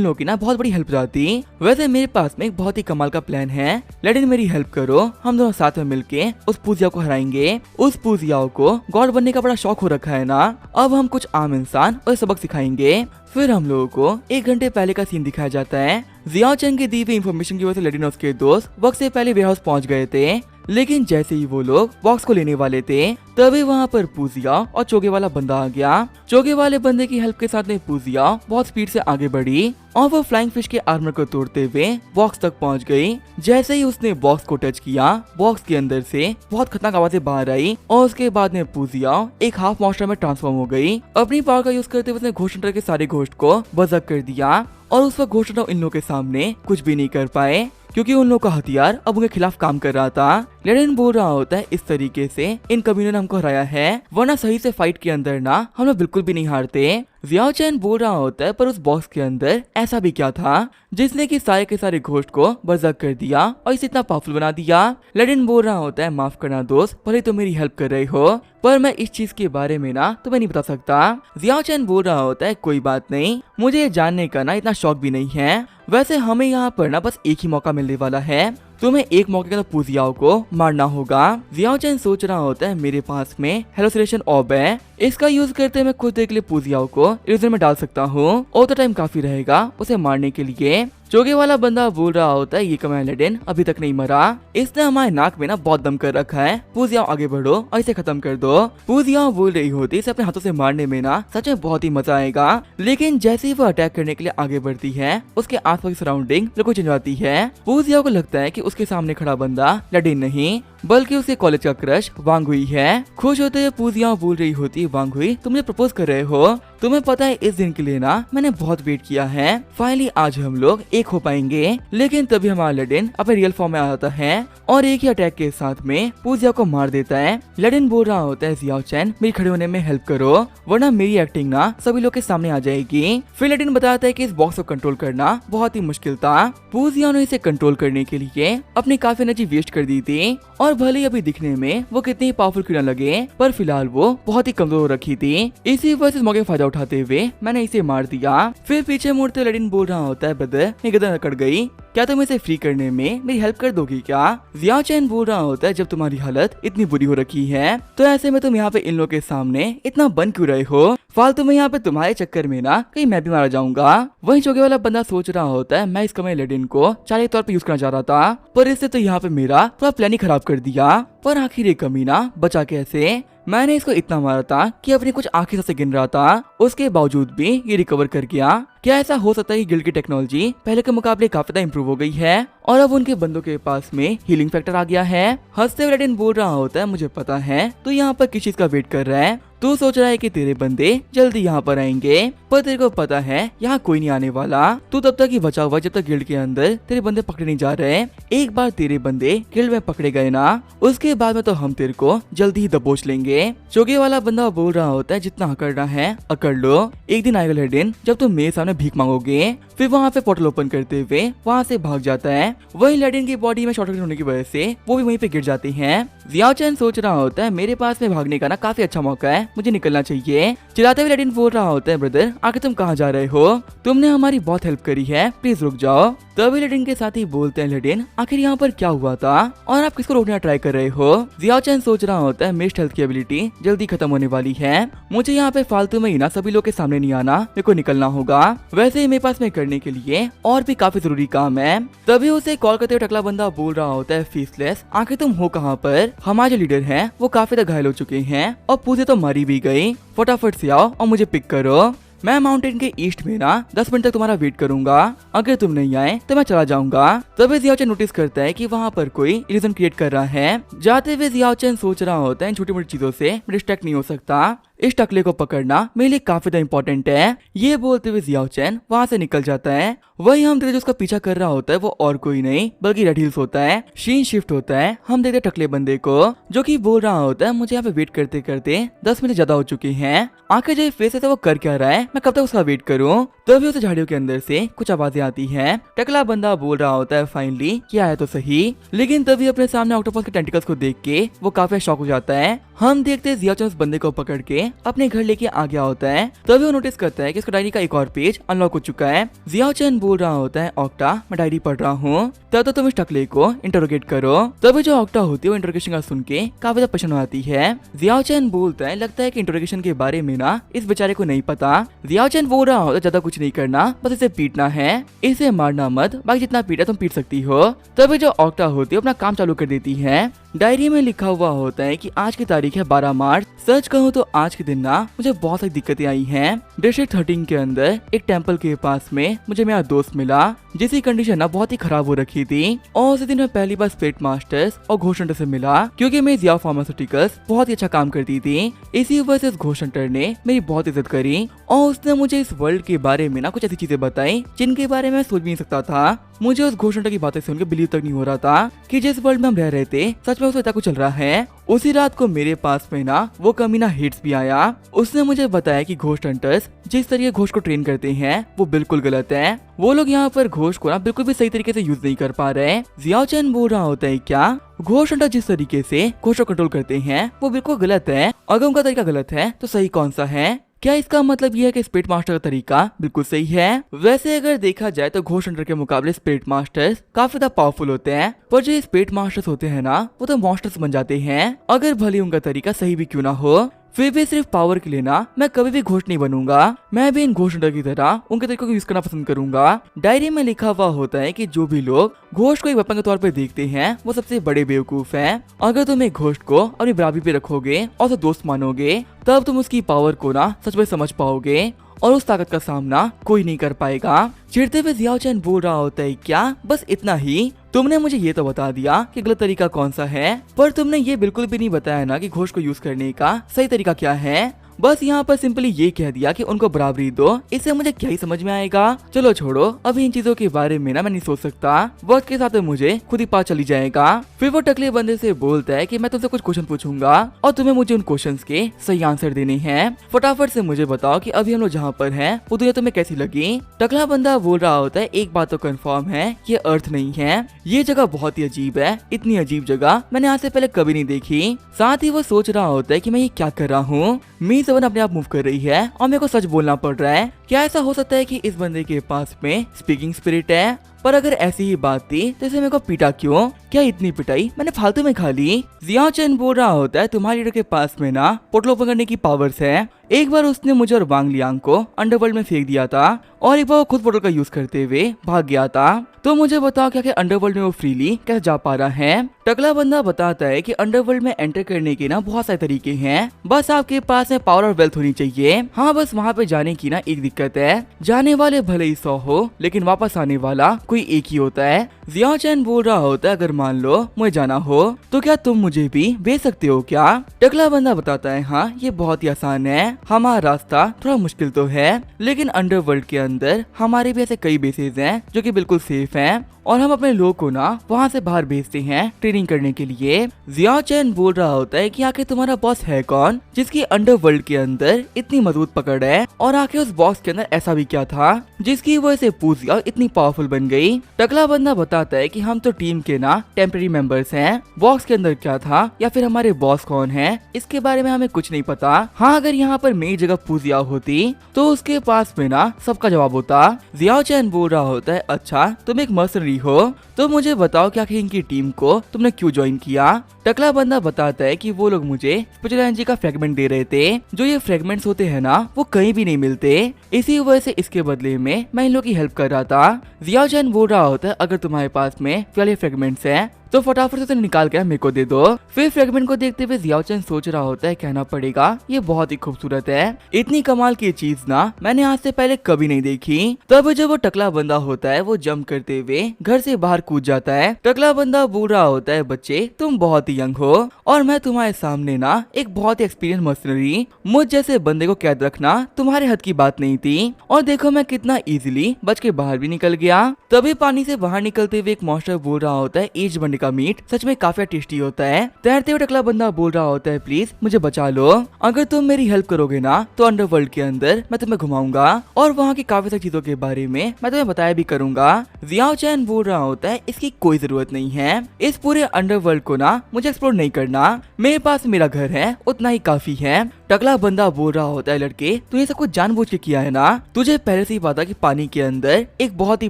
[SPEAKER 1] लोगों की ना बहुत बड़ी हेल्प जाती। वैसे मेरे पास में एक बहुत ही कमाल का प्लान है, लेकिन मेरी हेल्प करो, हम दोनों साथ में मिलके उस पूजियाओ को हराएंगे। उस पूजियाओ को गॉड बनने का बड़ा शौक हो रखा है ना, अब हम कुछ आम इंसान और सबक सिखाएंगे। फिर हम लोगों को 1 घंटे पहले का सीन दिखाया जाता है। जियाओ चैन की दी हुई इन्फॉर्मेशन की वजह से लेडिन और उसके दोस्त वक्त से पहले वेयर हाउस पहुंच गए थे, लेकिन जैसे ही वो लोग बॉक्स को लेने वाले थे तभी वहाँ पर पूजियाओ और चोगे वाला बंदा आ गया। चोगे वाले बंदे की हेल्प के साथ में पूजियाओ बहुत स्पीड से आगे बढ़ी और वो फ्लाइंग फिश के आर्मर को तोड़ते हुए बॉक्स तक पहुँच गई। जैसे ही उसने बॉक्स को टच किया, बॉक्स के अंदर से बहुत खतरनाक आवाजें बाहर आई और उसके बाद में पूजियाओ एक हाफ मॉन्स्टर में ट्रांसफॉर्म हो गई। अपनी पावर का यूज करते हुए उसने घोस्ट हंटर के सारे घोस्ट को बज़क कर दिया और उस वक्त घोस्ट हंटर इन लोगों के सामने कुछ भी नहीं कर पाए, क्योंकि उन लोगों का हथियार अब उनके खिलाफ काम कर रहा था। लेडिन बोल रहा होता है, इस तरीके से इन कमीनों ने हमको हराया है, वरना सही से फाइट के अंदर ना हम लोग बिल्कुल भी नहीं हारते। जियाओ चैन बोल रहा होता है, पर उस बॉक्स के अंदर ऐसा भी क्या था जिसने कि सारे के सारे घोस्ट को बर्जक कर दिया और इसे इतना पावरफुल बना दिया। लेडिन बोल रहा होता है, माफ करना दोस्त, भले तो मेरी हेल्प कर रहे हो, पर मैं इस चीज के बारे में ना तुम्हें नहीं बता सकता। जियाओ चैन बोल रहा होता है, कोई बात नहीं, मुझे जानने का ना इतना शौक भी नहीं है, वैसे हमें यहाँ पर ना बस एक ही मौका मिलने वाला है, तुम्हें एक मौके के अंदर पूजियाओ को मारना होगा। जियाओ चैन सोच रहा होता है, मेरे पास में हेलोसिनेशन ऑर्ब है, इसका यूज करते मैं खुद देख के लिए पूजियाओ को इल्यूजन में डाल सकता हूँ और तो टाइम काफी रहेगा उसे मारने के लिए। चोगे वाला बंदा बोल रहा होता है, ये कमांड लेडिन अभी तक नहीं मरा, इसने हमारे नाक में ना बहुत दम कर रखा है, पूजियाओ आगे बढ़ो और इसे खत्म कर दो। पूजियाओ बोल रही होती, इसे अपने हाथों से मारने में ना सच में बहुत ही मजा आएगा, लेकिन जैसे ही वो अटैक करने के लिए आगे बढ़ती है उसके आसपास की सराउंडिंग बिल्कुल चेंज जाती है। पूजियाओ को लगता है कि उसके सामने खड़ा बंदा लेडिन नहीं बल्कि उसके कॉलेज का क्रश वांग हुई है। खुश होते हुए पूजियाओ बोल रही होती, वांग हुई तुम मुझे प्रपोज कर रहे हो, तुम्हें पता है इस दिन के लिए ना मैंने बहुत वेट किया है, फाइनली आज हम लोग एक हो पाएंगे। लेकिन तभी हमारा लेडिन अपने रियल फॉर्म में आ जाता है और एक ही अटैक के साथ में पूजियाओ को मार देता है। लेडिन बोल रहा होता है, जियाओ चैन मेरी खड़े होने में हेल्प करो, वरना मेरी एक्टिंग ना सभी लोग के सामने आ जाएगी। फिर लेडिन बताता है कि इस बॉक्स को कंट्रोल करना बहुत ही मुश्किल था, पूजियाओ ने इसे कंट्रोल करने के लिए अपनी काफी एनर्जी वेस्ट कर दी थी, और भले ही अभी दिखने में वो कितनी पावरफुल क्यों न लगे, पर फिलहाल वो बहुत ही कमजोर हो रखी थी। इसी वजह से मौके का फायदा उठाते हुए मैंने इसे मार दिया। फिर पीछे मुड़ते लेडिन बोल रहा होता है, ब्रदर मेरी गर्दन अकड़ गई, क्या तुम इसे फ्री करने में मेरी हेल्प कर दोगी क्या। जियाओ चैन बोल रहा होता है, जब तुम्हारी हालत इतनी बुरी हो रखी है तो ऐसे में तुम यहाँ पे इन लोगों के सामने इतना बन क्यों रहे हो, फालतू में यहाँ पे तुम्हारे चक्कर में ना कहीं मैं भी मारा जाऊंगा। वहीं चौके वाला बंदा सोच रहा होता है, मैं इस कमरे लेडिन को चाले तौर पे यूज करना चाह रहा था, पर इससे तो यहाँ पे मेरा पूरा प्लान ही खराब कर दिया, पर आखिर ये कमीना बचा कैसे। मैंने इसको इतना मारा था कि अपनी कुछ आंखें से गिन रहा था, उसके बावजूद भी ये रिकवर कर गया। क्या ऐसा हो सकता है कि गिल्ड की टेक्नोलॉजी पहले के मुकाबले काफी ज्यादा इंप्रूव हो गई है और अब उनके बंदों के पास में हीलिंग फैक्टर आ गया है। हंसते हुए लेडिन बोल रहा होता है, मुझे पता है तू यहाँ पर किस चीज का वेट कर रहा है, तू सोच रहा है कि तेरे बंदे जल्दी यहाँ पर आएंगे, पर तेरे को पता है यहाँ कोई नहीं आने वाला, तू तब तक ही बचा हुआ जब तक गिल्ड के अंदर तेरे बंदे पकड़े नहीं जा रहे। एक बार तेरे बंदे गिल्ड में पकड़े गए ना, उसके बाद में तो हम तेरे को जल्दी ही दबोच लेंगे। चोगे वाला बंदा बोल रहा होता है, जितना अकड़ना है अकड़ लो, एक दिन आएगा लेडिन जब तुम मेरे सामने भीख मांगोगे। फिर वहाँ पे पोर्टल ओपन करते हुए वहाँ से भाग जाता है। वही लेडिन की बॉडी में शॉर्ट सर्किट होने की वजह से वो भी वहीं पे गिर जाती हैं। जियाओ चैन सोच रहा होता है, मेरे पास में भागने का ना काफी अच्छा मौका है, मुझे निकलना चाहिए। चिल्लाते हुए लेडिन बोल रहा होता है, ब्रदर आखिर तुम कहाँ जा रहे हो, तुमने हमारी बहुत हेल्प करी है, प्लीज रुक जाओ। तभी लेडिन के साथ ही बोलते हैं, लेडिन आखिर यहाँ पर क्या हुआ था और आप किसको रोकने ट्राई कर रहे हो। जियाओ चैन सोच रहा होता है मिस्ट हेल्थ की एबिलिटी जल्दी खत्म होने वाली है, मुझे यहाँ पे फालतू में ही ना सभी लोग के सामने नहीं आना, मेरे को निकलना होगा। वैसे ही मेरे पास में करने के लिए और भी काफी जरूरी काम है। तभी उसे कॉल करते हुए टकला बंदा बोल रहा होता है, फीसलेस आखिर तुम हो कहाँ पर, हमारे जो लीडर हैं वो काफी तक घायल हो चुके हैं और पूजे तो मारी भी गई, फटाफट से आओ और मुझे पिक करो। मैं माउंटेन के ईस्ट में ना 10 मिनट तक तुम्हारा वेट करूंगा, अगर तुम नहीं आए तो मैं चला जाऊंगा। तभी जियाओ चैन नोटिस करता है कि वहाँ पर कोई इल्यूजन क्रिएट कर रहा है। जाते हुए जियाओ चैन सोच रहा होता है इन छोटी मोटी चीजों से डिस्ट्रैक्ट नहीं हो सकता, इस टकले को पकड़ना मेरे लिए काफी ज्यादा इंपॉर्टेंट है। ये बोलते हुए जियाओ चैन वहाँ से निकल जाता है। वही हम देखते जो उसका पीछा कर रहा होता है वो और कोई नहीं बल्कि रेड हिल्स होता है। सीन शिफ्ट होता है, हम देखते टकले बंदे को जो कि बोल रहा होता है मुझे यहाँ पे वेट करते करते 10 मिनट ज्यादा हो चुके हैं, आखिर जो फेस है तो वो कर क्या रहा है, मैं कब तक उसका वेट करूं। तभी उसे झाड़ियों के अंदर से कुछ आवाजें आती हैं। टकला बंदा बोल रहा होता है फाइनली क्या है तो सही, लेकिन तभी अपने सामने ऑक्टोपस के टेंटिकल्स को देख के वो काफी शॉक हो जाता है। हम देखते जियाओ चैन उस बंदे को पकड़ के अपने घर लेके आ गया होता है। तभी वो नोटिस करता है कि इसका डायरी का एक और पेज अनलॉक हो चुका है। जियाओ चैन बोल रहा होता है ऑक्टा मैं डायरी पढ़ रहा हूँ, तब तो तुम इस टकले को इंटरोगेट करो। तभी जो ऑक्टा होती है वो इंटरोगेशन का सुन के काफी ज्यादा पसंद आती है। जियाओ चैन बोलता है लगता है कि इंटरोगेशन के बारे में ना इस बेचारे को नहीं पता। जियाओ चैन बोल रहा होता है ज्यादा कुछ नहीं करना, बस इसे पीटना है, इसे मारना मत, बाकी जितना पीटा तुम पीट सकती हो। तभी जो ऑक्टा होती है अपना काम चालू कर देती है। डायरी में लिखा हुआ होता है कि आज की तारीख है 12 मार्च। सच कहूँ तो आज के दिन ना मुझे बहुत सारी दिक्कतें आई हैं। डिस्ट्रिक्ट 13 के अंदर एक टेंपल के पास में मुझे मेरा दोस्त मिला जिसकी कंडीशन ना बहुत ही खराब हो रखी थी, और उस दिन मैं पहली बार स्पिरिट मास्टर्स और घोष हंटर से मिला क्योंकि मैं जियाओ फार्मास्यूटिकल्स बहुत ही अच्छा काम करती थी। इसी वजह से उस घोष हंटर ने मेरी बहुत इज्जत करी और उसने मुझे इस वर्ल्ड के बारे में ना कुछ ऐसी चीजें बताई जिनके बारे में मैं सोच भी नहीं सकता था। मुझे उस घोष हंटर की बातें सुनकर बिलीव तक नहीं हो रहा था कि जिस वर्ल्ड में हम रह रहे थे सच में उसमें इतना कुछ चल रहा है। उसी रात को मेरे पास में ना वो कमीना हिट्स भी आया। उसने मुझे बताया कि घोस्ट हंटर्स जिस तरीके घोस्ट को ट्रेन करते हैं वो बिल्कुल गलत है। वो लोग यहाँ पर घोस्ट को ना बिल्कुल भी सही तरीके से यूज नहीं कर पा रहे। जियाओ चैन बोल रहा होता है क्या घोस्ट हंटर जिस तरीके से घोस्ट को कंट्रोल करते हैं वो बिल्कुल गलत है, अगर उनका तरीका गलत है तो सही कौन सा है? क्या इसका मतलब यह है कि स्पिरिट मास्टर का तरीका बिल्कुल सही है? वैसे अगर देखा जाए तो घोस्ट हंटर के मुकाबले स्पिरिट मास्टर्स काफी ज्यादा पावरफुल होते हैं, पर जो स्पिरिट मास्टर्स होते हैं ना वो तो मॉन्स्टर्स बन जाते हैं, अगर भले उनका तरीका सही भी क्यों ना हो। फिर भी सिर्फ पावर के लिए ना मैं कभी भी घोस्ट नहीं बनूंगा, मैं भी इन घोस्ट हंटर की तरह उनके तरीकों को यूज करना पसंद करूंगा। डायरी में लिखा हुआ होता है कि जो भी लोग घोस्ट को एक वेपन के तौर पे देखते हैं वो सबसे बड़े बेवकूफ हैं। अगर तुम एक घोस्ट को अपनी बराबरी पे रखोगे और उसे दोस्त मानोगे तब तुम उसकी पावर को ना सच में समझ पाओगे और उस ताकत का सामना कोई नहीं कर पाएगा। चिढ़ते हुए जियाओ चैन बोल रहा होता है क्या बस इतना ही? तुमने मुझे ये तो बता दिया कि गलत तरीका कौन सा है, पर तुमने ये बिल्कुल भी नहीं बताया ना कि घोस्ट को यूज करने का सही तरीका क्या है। बस यहाँ पर सिंपली ये कह दिया कि उनको बराबरी दो, इससे मुझे क्या ही समझ में आएगा। चलो छोड़ो, अभी इन चीजों के बारे में ना मैं नहीं सोच सकता, वक्त के साथ मुझे खुद ही पता चली जाएगा। फिर वो टकले बंदे से बोलता है कि मैं तुमसे कुछ क्वेश्चन पूछूंगा और तुम्हें मुझे उन क्वेश्चंस के सही आंसर देने हैं। फटाफट से मुझे बताओ कि अभी हम लोग जहाँ पर हैं वो दुनिया तुम्हें कैसी लगी? टकला बंदा बोल रहा होता है एक बात तो कंफर्म है, ये अर्थ नहीं है, ये जगह बहुत ही अजीब है, इतनी अजीब जगह मैंने आज से पहले कभी नहीं देखी। साथ ही वो सोच रहा होता है कि मैं ये क्या कर रहा हूँ, मी 7 अपने आप मूव कर रही है और मेरे को सच बोलना पड़ रहा है। क्या ऐसा हो सकता है कि इस बंदे के पास में स्पीकिंग स्पिरिट है? पर अगर ऐसी ही बात थी तो इसे मेरे को पीटा क्यों? क्या इतनी पिटाई मैंने फालतू में खा ली? जियाओ चैन बोल रहा होता है तुम्हारे लीडर के पास में ना पोर्टल ओपन करने की पावर्स है। एक बार उसने मुझे और वांग लियांग को अंडरवर्ल्ड में फेंक दिया था और एक बार वो खुद पोर्टल का यूज करते हुए भाग गया था। तो मुझे बताओ क्या अंडरवर्ल्ड में वो फ्रीली कैसे जा पा रहा है? टकला बंदा बताता है कि अंडरवर्ल्ड में एंटर करने के ना बहुत सारे तरीके हैं, बस आपके पास में पावर और वेल्थ होनी चाहिए। हाँ, बस वहाँ पे जाने की ना एक दिक्कत है, जाने वाले भले ही 100 हो लेकिन वापस आने वाला कोई एक ही होता है। जियाओ चैन बोल रहा होता है अगर मान लो मुझे जाना हो तो क्या तुम मुझे भी भेज सकते हो क्या? टकला बंदा बताता है हाँ, ये बहुत ही आसान है, हमारा रास्ता थोड़ा मुश्किल तो है लेकिन अंडरवर्ल्ड के अंदर हमारे भी ऐसे कई बेसेस हैं जो कि बिल्कुल सेफ हैं और हम अपने लोग को ना वहाँ से बाहर भेजते हैं ट्रेनिंग करने के लिए। जियाओ चैन बोल रहा होता है कि आखिर तुम्हारा बॉस है कौन जिसकी अंडरवर्ल्ड के अंदर इतनी मजबूत पकड़ है, और आखिर उस बॉस के अंदर ऐसा भी क्या था जिसकी वजह से पूजिया इतनी पावरफुल बन गई गई। टकला बंदा बताता है कि हम तो टीम के ना टेम्पररी मेंबर्स हैं। बॉक्स के अंदर क्या था या फिर हमारे बॉस कौन है इसके बारे में हमें कुछ नहीं पता। हाँ, अगर यहाँ पर मेरी जगह पूजिया होती तो उसके पास में ना सबका जवाब होता। जियाओ चैन बोल रहा होता है, अच्छा तुम एक मर्सनरी हो तो मुझे बताओ कि आखिर इनकी टीम को तुमने क्यों ज्वाइन किया। टकला बंदा बताता है कि वो लोग मुझे स्पेशल एनर्जी का फ्रेगमेंट दे रहे थे। जो ये फ्रेगमेंट्स होते हैं ना वो कहीं भी नहीं मिलते, इसी वजह से इसके बदले में मैं इन लोगों की हेल्प कर रहा था। जियाओ चैन बोल रहा होता है, अगर तुम्हारे पास में फिलहाल ये फ्रेगमेंट्स हैं तो फटाफट से निकाल कर मेरे को दे दो। फिर फ्रेगमेंट को देखते हुए जियाओ चैन सोच रहा होता है, कहना पड़ेगा ये बहुत ही खूबसूरत है, इतनी कमाल की चीज ना मैंने आज से पहले कभी नहीं देखी। तब जब वो टकला बंदा होता है वो जंप करते हुए घर से बाहर कूद जाता है। टकला बंदा बोल रहा होता है, बच्चे तुम बहुत ही यंग हो और मैं तुम्हारे सामने ना एक बहुत ही एक्सपीरियंस मर्सनरी, मुझ जैसे बंदे को कैद रखना तुम्हारे हद की बात नहीं थी। और देखो मैं कितना इजीली बच के बाहर भी निकल गया। तभी पानी से बाहर निकलते हुए एक मॉन्स्टर बोल रहा होता है, एज बंडे का मीट सच में काफी टेस्टी होता है। तैरते हुए टकला बंदा बोल रहा होता है, प्लीज मुझे बचा लो, अगर तुम मेरी हेल्प करोगे ना तो अंडरवर्ल्ड के अंदर मैं तुम्हें घुमाऊंगा और वहाँ की काफी सारी चीजों के बारे में मैं तुम्हें बताया भी करूंगा। जियाओ चैन बोल रहा होता है, इसकी कोई जरूरत नहीं है, इस पूरे अंडरवर्ल्ड को ना मुझे एक्सप्लोर नहीं करना, मेरे पास मेरा घर है उतना ही काफी है। टकला बंदा बोल रहा होता है, लड़के तूने सब कुछ जानबूझ के किया है ना, तुझे पहले से ही पता कि पानी के अंदर एक बहुत ही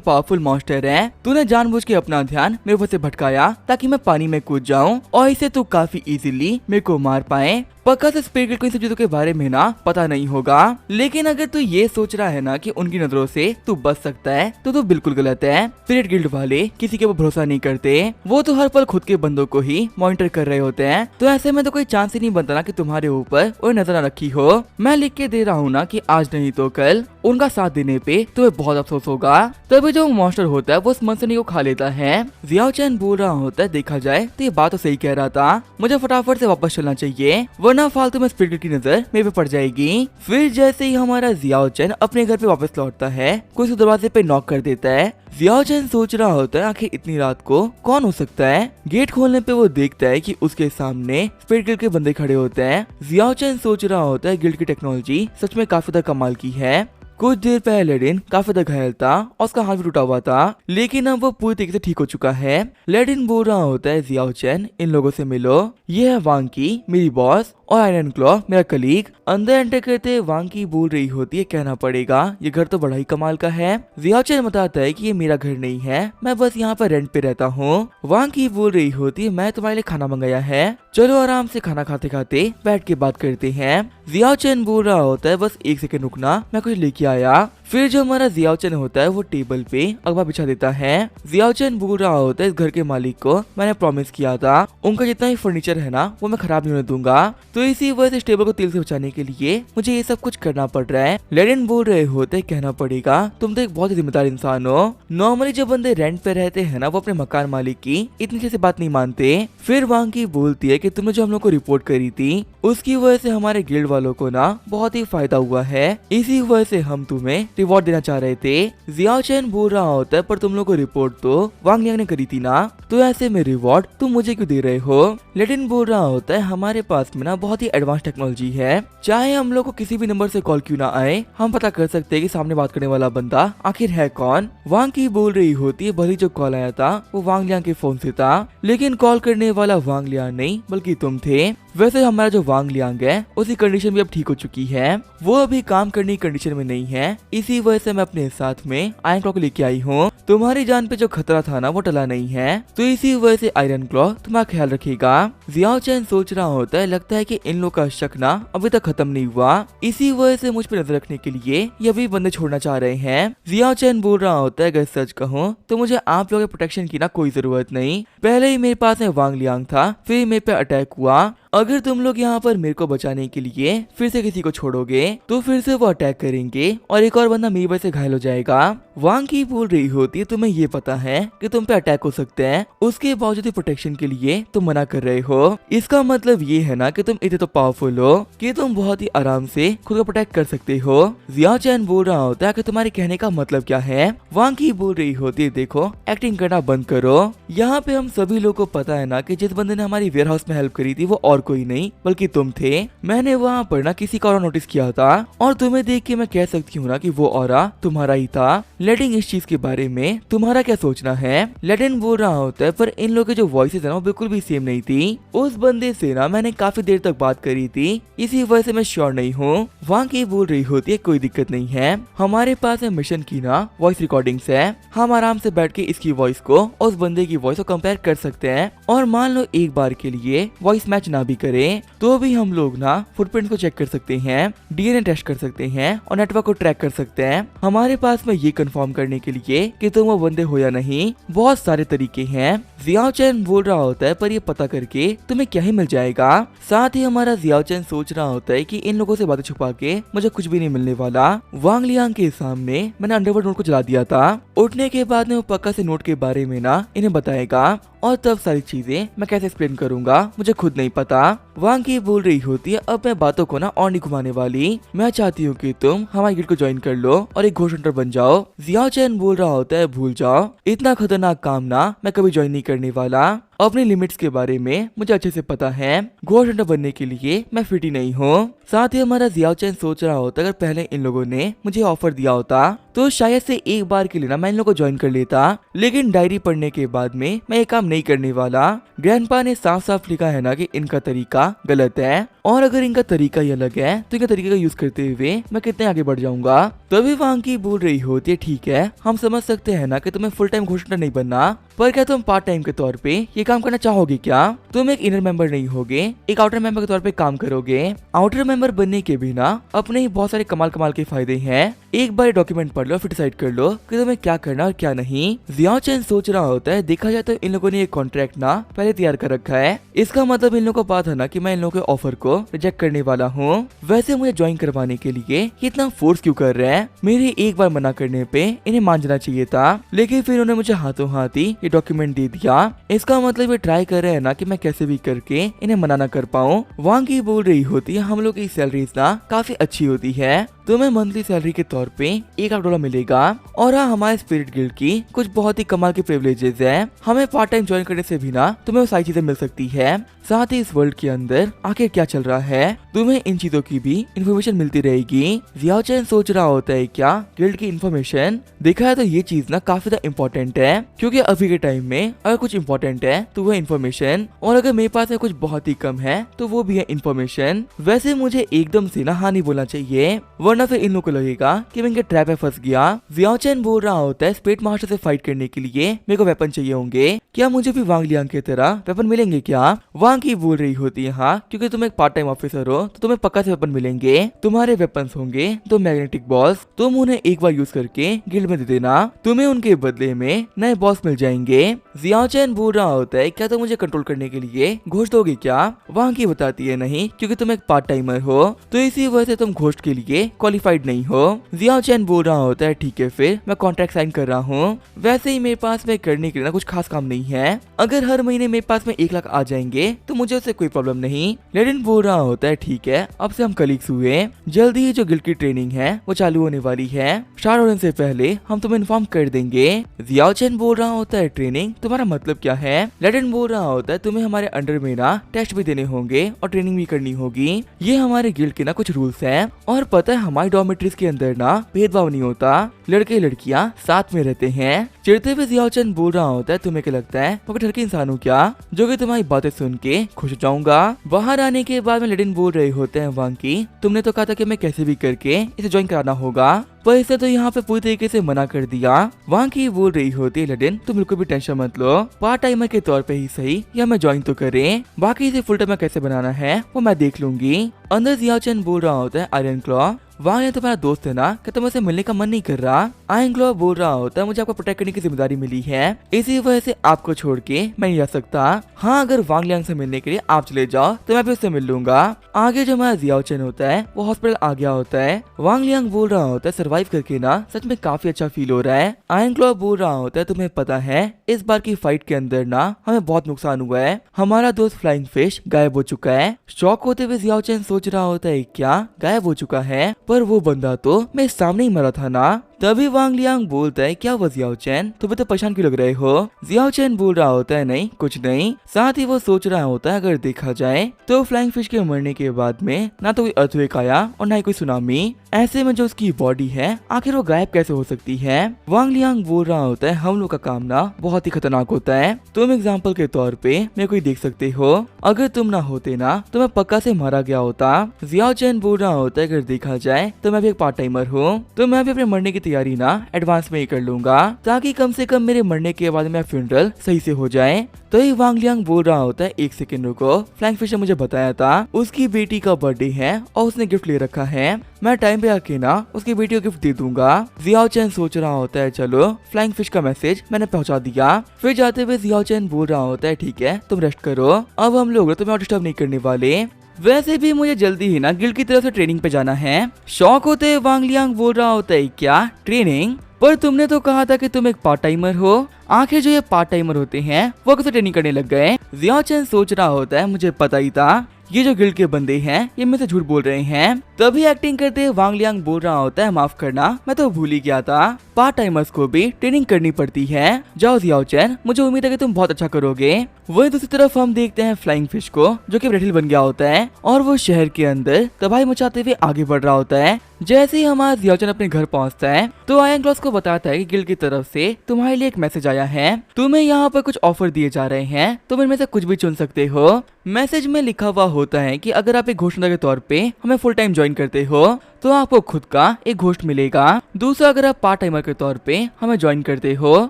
[SPEAKER 1] पावरफुल मॉन्स्टर है, तूने जानबूझ के अपना ध्यान मेरे ऊपर से भटकाया ताकि मैं पानी में कूद जाऊं और इसे तू काफी इजीली मेरे को मार पाए। पक्का से स्पिरिट को इन सब चीजों के बारे में ना पता नहीं होगा, लेकिन अगर तू ये सोच रहा है ना कि उनकी नजरों से तू बच सकता है तो तू बिल्कुल गलत है। स्पिरिट गिल्ड वाले किसी के ऊपर भरोसा नहीं करते, वो तो हर पल खुद के बंदों को ही मॉनिटर कर रहे होते हैं, तो ऐसे में तो कोई चांस ही नहीं बनता ना कि तुम्हारे ऊपर और नजर न रखी हो। मैं लिख के दे रहा हूँ ना कि आज नहीं तो कल उनका साथ देने पे तुम्हें बहुत अफसोस होगा। तभी जो मॉन्स्टर होता है वो उस मर्सनरी को खा लेता है। जियाओ चैन बोल रहा होता है, देखा जाए तो ये बात तो सही कह रहा था, मुझे फटाफट से वापस चलना चाहिए वरना फालतू में स्पिरिट की नजर मेरे पे पड़ जाएगी। फिर जैसे ही हमारा जियाओ चैन अपने घर पे वापस लौटता है कोई दरवाजे पे नॉक कर देता है। जियाओ चैन सोच रहा होता है, आखिर इतनी रात को कौन हो सकता है। गेट खोलने पे वो देखता है कि उसके सामने स्पिरिट गिल्ड के बंदे खड़े होते हैं। जियाओ चैन सोच रहा होता है, गिल्ड की टेक्नोलॉजी सच में काफी ज्यादा कमाल की है। कुछ देर पहले लेडिन काफी ज्यादा घायल था और उसका हाथ भी टूटा हुआ था, लेकिन अब वो पूरी तरीके से ठीक हो चुका है। लेडिन बोल रहा होता है, जियाओ चैन इन लोगों से मिलो, ये है वांकी मेरी बॉस और आयरन क्लॉ मेरा कलीग। अंदर एंटर करते वांकी बोल रही होती है, कहना पड़ेगा ये घर तो बड़ा ही कमाल का है। जियाओ चैन बताता है कि ये मेरा घर नहीं है, मैं बस यहाँ पर रेंट पे रहता हूँ। वांकी बोल रही होती है, मैं तुम्हारे लिए खाना मंगाया है, चलो आराम से खाना खाते खाते बैठ के बात करते हैं। जियाओ चैन बोल रहा होता है, बस एक सेकंड रुकना मैं कुछ लेके आया। फिर जो हमारा जियाओ चैन होता है वो टेबल पे अखबार बिछा देता है। जियाओ चैन बोल रहा होता है, इस घर के मालिक को मैंने प्रॉमिस किया था उनका जितना भी फर्नीचर है ना वो मैं खराब नहीं होने दूंगा, तो इसी वजह से इस टेबल को तेल से बचाने के लिए मुझे ये सब कुछ करना पड़ रहा है। लेडिन बोल रहे होते, कहना पड़ेगा तुम तो एक बहुत ही जिम्मेदार इंसान हो। नॉर्मली जब बंदे रेंट पे रहते हैं ना वो अपने मकान मालिक की इतनी अच्छे से बात नहीं मानते। फिर वांकी बोलती है कि तुमने जो हम लोग को रिपोर्ट करी थी उसकी वजह से हमारे गिल्ड वालों को ना बहुत ही फायदा हुआ है, इसी वजह से हम तुम्हें रिवॉर्ड देना चाह रहे थे। जियाओ चैन बोल रहा होता है, पर तुम लोग को रिपोर्ट तो वांग लियांग ने करी थी ना, तो ऐसे में रिवॉर्ड तुम मुझे क्यों दे रहे हो। लेडिन बोल रहा होता है, हमारे पास में ना बहुत ही एडवांस टेक्नोलॉजी है, चाहे हम लोग को किसी भी नंबर से कॉल क्यों ना आए हम पता कर सकते हैं कि सामने बात करने वाला बंदा आखिर है कौन। वांग की बोल रही होती है, भले जो कॉल आया था वो वांग लियांग के फोन से था, लेकिन कॉल करने वाला वांग लियांग नहीं बल्कि तुम थे। वैसे हमारा जो वांग लियांग है उसकी कंडीशन भी अब ठीक हो चुकी है, वो अभी काम करने की कंडीशन में नहीं है, इसी वजह से मैं अपने साथ में आयरन क्लॉ को लेके आई हूँ। तुम्हारी जान पे जो खतरा था ना वो टला नहीं है, तो इसी वजह से आयरन क्लॉ तुम्हारा ख्याल रखेगा। जियाओ चैन सोच रहा होता है, लगता है कि इन लोग का शक ना अभी तक खत्म नहीं हुआ, इसी वजह से मुझ पे नजर रखने के लिए ये अभी बंदे छोड़ना चाह रहे हैं। जियाओ चैन बोल रहा होता है, अगर सच कहूँ तो मुझे आप लोगों के प्रोटेक्शन की ना कोई जरूरत नहीं, पहले ही मेरे पास में वांग लियांग था, फिर मेरे पे अटैक हुआ, अगर तुम लोग यहाँ पर मेरे को बचाने के लिए फिर से किसी को छोड़ोगे तो फिर से वो अटैक करेंगे और एक और बंदा मेरी वजह से घायल हो जाएगा। वांग की बोल रही होती है, तुम्हें ये पता है कि तुम पे अटैक हो सकते हैं, उसके बावजूद प्रोटेक्शन के लिए तुम मना कर रहे हो, इसका मतलब ये है ना कि तुम इतने तो पावरफुल हो कि तुम बहुत ही आराम से खुद को प्रोटेक्ट कर सकते हो। जियाओ चैन बोल रहा होता है कि तुम्हारे कहने का मतलब क्या है। वांग की बोल रही होती है, देखो एक्टिंग करना बंद करो, यहाँ पे हम सभी लोग को पता है ना कि जिस बंदे ने हमारी वेयर हाउस में हेल्प करी थी वो और और कोई नहीं बल्कि तुम थे। मैंने वहाँ पर ना किसी का और नोटिस किया था और तुम्हें देख के मैं कह सकती हूँ ना कि वो ऑरा तुम्हारा ही था। लेडिन इस चीज के बारे में तुम्हारा क्या सोचना है? लेडिन बोल रहा होता है पर इन लोगों की जो वॉइसेस है ना वो बिल्कुल भी सेम नहीं थी। उस बंदे से ना मैंने काफी देर तक बात करी थी, इसी वजह से मैं श्योर नहीं हूँ। वहाँ की बोल रही होती है कोई दिक्कत नहीं है, हमारे पास है मिशन की ना वॉइस रिकॉर्डिंग्स है, हम आराम से बैठ के इसकी वॉइस को और उस बंदे की वॉइस को कंपेयर कर सकते हैं। और मान लो एक बार के लिए वॉइस मैच ना भी करे तो भी हम लोग ना फुटप्रिंट को चेक कर सकते हैं, डीएनए टेस्ट कर सकते हैं और नेटवर्क को ट्रैक कर सकते हैं। हमारे पास में ये कंफर्म करने के लिए कि तुम वो बंदे हो या नहीं बहुत सारे तरीके हैं। जियाओ चैन बोल रहा होता है पर ये पता करके तुम्हें क्या ही मिल जाएगा। साथ ही हमारा जियाओ चैन सोच रहा होता है कि इन लोगों से बातें छुपा के मुझे कुछ भी नहीं मिलने वाला। वांग लियांग के सामने मैंने अंडरवर्ल्ड नोट को जला दिया था। उठने के बाद में वो पक्का से नोट के बारे में ना इन्हें बताएगा और तब सारी चीजें मैं कैसे एक्सप्लेन करूंगा मुझे खुद नहीं पता। वांग की बोल रही होती है अब मैं बातों को ना और नहीं घुमाने वाली, मैं चाहती हूँ कि तुम हमारी गिल्ड को ज्वाइन कर लो और एक घोस्ट हंटर बन जाओ। जियाओ चैन बोल रहा होता है भूल जाओ, इतना खतरनाक काम ना मैं कभी ज्वाइन नहीं करने वाला। अपनी लिमिट्स के बारे में मुझे अच्छे से पता है, घोस्ट हंटर बनने के लिए मैं फिट ही नहीं हूँ। साथ ही हमारा जियाओ चैन सोच रहा होता अगर पहले इन लोगों ने मुझे ऑफर दिया होता तो शायद से एक बार के लिए ना मैं इन लोगों को ज्वाइन कर लेता, लेकिन डायरी पढ़ने के बाद में मैं ये काम नहीं करने वाला। ग्रैंडपा ने साफ साफ लिखा है ना कि इनका तरीका गलत है और अगर इनका तरीका ही अलग है तो इनका तरीके का यूज करते हुए मैं कितने आगे बढ़ जाऊंगा। तभी वांग की बोल रही होती है ठीक है हम समझ सकते हैं ना कि तुम्हें फुल टाइम घोस्ट हंटर नहीं बनना, पर क्या तुम पार्ट टाइम के तौर पे ये काम करना चाहोगे क्या? तुम एक इनर मेंबर नहीं होगे, एक आउटर मेंबर के तौर पे काम करोगे। आउटर मेंबर बनने के बिना अपने ही बहुत सारे कमाल कमाल के फायदे हैं, एक बार डॉक्यूमेंट पढ़ लो फिर डिसाइड कर लो कि तुम्हें क्या करना और क्या नहीं। जियाओ चैन सोच रहा होता है देखा जाए तो इन लोगों ने ये कॉन्ट्रैक्ट ना पहले तैयार कर रखा है, इसका मतलब इन लोगों को पता था ना कि मैं इन लोगों के ऑफर को रिजेक्ट करने वाला हूँ। वैसे मुझे ज्वाइन करवाने के लिए इतना फोर्स क्यों कर रहे हैं? मेरे एक बार मना करने पे इन्हें मान जाना चाहिए था, लेकिन फिर उन्होंने मुझे हाथों हाथ ही ये डॉक्यूमेंट दे दिया। इसका मतलब ये ट्राई कर रहे हैं ना कि मैं कैसे भी करके इन्हें मना ना कर पाऊँ। वांग की बोल रही होती है हम लोग की सैलरीज ना काफी अच्छी होती है, तुम्हें मंथली सैलरी के तौर पे $1 मिलेगा और हाँ हमारे स्पिरिट गिल्ड की कुछ बहुत ही कमाल के प्रिविलेजेस है, हमें पार्ट टाइम ज्वाइन करने से भी ना तुम्हें वो सारी चीजें मिल सकती है। साथ ही इस वर्ल्ड के अंदर आखिर क्या चल रहा है तुम्हें इन चीजों की भी इन्फॉर्मेशन मिलती रहेगी। जियाओ चैन सोच रहा होता है क्या गिल्ड की इन्फॉर्मेशन? देखा है तो ये चीज ना काफी ज्यादा इम्पोर्टेंट है, क्योंकि अभी के टाइम में अगर कुछ इम्पोर्टेंट है तो वो इन्फॉर्मेशन, और अगर मेरे पास में कुछ बहुत ही कम है तो वो भी है इन्फॉर्मेशन। वैसे मुझे एकदम से ना हाँ नहीं बोलना चाहिए वरना फिर इन लोगों को लगेगा कि मैं इनके ट्रैप में फंस गया। जियाओ चैन बोल रहा होता है स्पिरिट मास्टर से फाइट करने के लिए मेरे को वेपन चाहिए होंगे, क्या मुझे भी वांग लियांग की तरह वेपन मिलेंगे क्या? वांग की बोल रही होती है हाँ, क्योंकि तुम एक पार्ट टाइम ऑफिसर हो तो तुम्हें पक्का से वेपन मिलेंगे। तुम्हारे वेपन्स होंगे तो मैग्नेटिक बॉल्स, तुम उन्हें एक बार यूज करके गिल्ड में दे देना, तुम्हें उनके बदले में नए बॉस मिल जाएंगे। जियाओ चैन बोल रहा होता है क्या तुम मुझे कंट्रोल करने के लिए घोस्ट दोगे क्या? वांग की बताती है नहीं, क्योंकि तुम एक पार्ट टाइमर हो तो इसी वजह से तुम घोस्ट के लिए क्वालिफाइड नहीं हो। जियाओ चैन बोल रहा होता है ठीक है फिर मैं कॉन्ट्रैक्ट साइन कर रहा हूँ। वैसे ही मेरे पास में करने के लिए ना कुछ खास काम नहीं है, अगर हर महीने मेरे पास में 1 लाख आ जाएंगे तो मुझे उससे कोई प्रॉब्लम नहीं। लेडिन बोल रहा होता है ठीक है अब से हम कलीग्स हुए, जल्दी ही जो गिल्ड की ट्रेनिंग है वो चालू होने वाली है, स्टार्ट होने से पहले हम तुम्हें इन्फॉर्म कर देंगे। जियाओ चैन बोल रहा होता है ट्रेनिंग तुम्हारा मतलब क्या है? लेडिन बोल रहा होता है तुम्हें हमारे अंडर में ना टेस्ट भी देने होंगे और ट्रेनिंग भी करनी होगी, ये हमारे गिल्ड के ना कुछ रूल्स हैं। और पता है हमारी डॉर्मेट्रीज के अंदर ना भेदभाव नहीं होता, लड़के लड़कियां साथ में रहते हैं। चिढ़ते हुए जियाओ चैन बोल रहा होता है तुम्हें क्या लगता है मैं ठरकी इंसान हूँ क्या जो कि तुम्हारी बातें सुन के खुश हो जाऊंगा? बाहर आने के बाद में लेडिन बोल रहे होते हैं वांग की तुमने तो कहा था कि मैं कैसे भी करके इसे ज्वाइन कराना होगा, पर इसे तो यहाँ पे पूरी तरीके से मना कर दिया। वांग की बोल रही होती है लेडिन तुम बिल्कुल भी टेंशन मत लो, पार्ट टाइमर के तौर पे ही सही या मैं ज्वाइन तो करें, बाकी इसे फुल टाइम कैसे बनाना है वो मैं देख लूंगी। अंदर जियाओ चैन बोल रहा होता है आयरन क्लॉ वांग ये तुम्हारा दोस्त है ना, क्या तुम्हें मिलने का मन नहीं कर रहा? आयरन क्लॉ बोल रहा होता है मुझे आपको प्रोटेक्ट करने की जिम्मेदारी मिली है, इसी वजह से आपको छोड़ के मैं नहीं जा सकता। हाँ अगर वांग लियांग से मिलने के लिए आप चले जाओ तो मैं भी उससे मिल लूंगा। आगे जो हमारा जियाओ चैन होता है वो हॉस्पिटल आ गया होता है। वांग लियांग बोल रहा होता है सर्वाइव करके ना सच में काफी अच्छा फील हो रहा है। आयरन क्लॉ बोल रहा होता है तुम्हें पता है इस बार की फाइट के अंदर ना हमें बहुत नुकसान हुआ है, हमारा दोस्त फ्लाइंग फिश गायब हो चुका है। शॉक होते हुए जियाओ चैन सोच रहा होता है क्या गायब हो चुका है? पर वो बंदा तो मेरे सामने ही मरा था ना, तभी वांग लियांग बोलता है क्या हुआ जियाओ चैन, तुम्हें तो परेशान क्यों लग रहे हो। जियाओ चैन बोल रहा होता है नहीं कुछ नहीं। साथ ही वो सोच रहा होता है अगर देखा जाए तो फ्लाइंग फिश के मरने के बाद में ना तो कोई अर्थक्वेक आया और ना ही कोई सुनामी, ऐसे में जो उसकी बॉडी है आखिर वो गायब कैसे हो सकती है। वांग लियांग बोल रहा होता है हम लोग का काम ना बहुत ही खतरनाक होता है, तुम एग्जाम्पल के तौर पे मेरे को ही देख सकते हो, अगर तुम ना होते ना तो मैं पक्का से मारा गया होता। जियाओ चैन बोल रहा होता है अगर देखा जाए तो मैं भी एक पार्ट टाइमर हूँ, तो मैं भी अपने मरने की तैयारी ना एडवांस में ही कर लूंगा ताकि कम से कम मेरे मरने के बाद मेरा फ्यूनरल सही से हो जाए। तो ये वांग लियांग बोल रहा होता है एक सेकंड रुको, फ्लाइंग फिश ने मुझे बताया था उसकी बेटी का बर्थडे है और उसने गिफ्ट ले रखा है, मैं टाइम पे आके ना उसकी बेटी को गिफ्ट दे दूंगा। जियाओ चैन सोच रहा होता है चलो फ्लाइंग फिश का मैसेज मैंने पहुंचा दिया। फिर जाते हुए जियाओ चैन बोल रहा होता है ठीक है तुम रेस्ट करो, अब हम लोग तुम्हें और डिस्टर्ब नहीं करने वाले, वैसे भी मुझे जल्दी ही ना गिल्ड की तरफ से ट्रेनिंग पे जाना है। शौक होते वांग लियांग बोल रहा होता है क्या ट्रेनिंग, पर तुमने तो कहा था कि तुम एक पार्ट टाइमर हो, आखिर जो ये पार्ट टाइमर होते हैं वो कैसे ट्रेनिंग करने लग गए। जियाओ चैन सोच रहा होता है मुझे पता ही था ये जो गिल्ड के बंदे हैं ये मेरे से झूठ बोल रहे हैं। तभी एक्टिंग करते वांग लियांग बोल रहा होता है माफ करना मैं तो भूल ही गया था, पार्ट टाइमर्स को भी ट्रेनिंग करनी पड़ती है। जाओ जियाओ चैन मुझे उम्मीद है कि तुम बहुत अच्छा करोगे। वही दूसरी तरफ हम देखते हैं फ्लाइंग फिश को जो कि रेटिल बन गया होता है और वो शहर के अंदर तबाही मचाते हुए आगे बढ़ रहा होता है। जैसे ही हमारा जियाओ चैन अपने घर पहुंचता है तो आयन क्लॉस को बताता है कि गिल्ड की तरफ से तुम्हारे लिए एक मैसेज आया है, तुम्हें यहाँ पर कुछ ऑफर दिए जा रहे हैं, तुम इनमें से कुछ भी चुन सकते हो। मैसेज में लिखा हुआ होता है कि अगर आप एक घोषणा के तौर पे हमें फुल टाइम ज्वाइन करते हो तो आपको खुद का एक घोस्ट मिलेगा। दूसरा अगर आप पार्ट टाइमर के तौर पे हमें ज्वाइन करते हो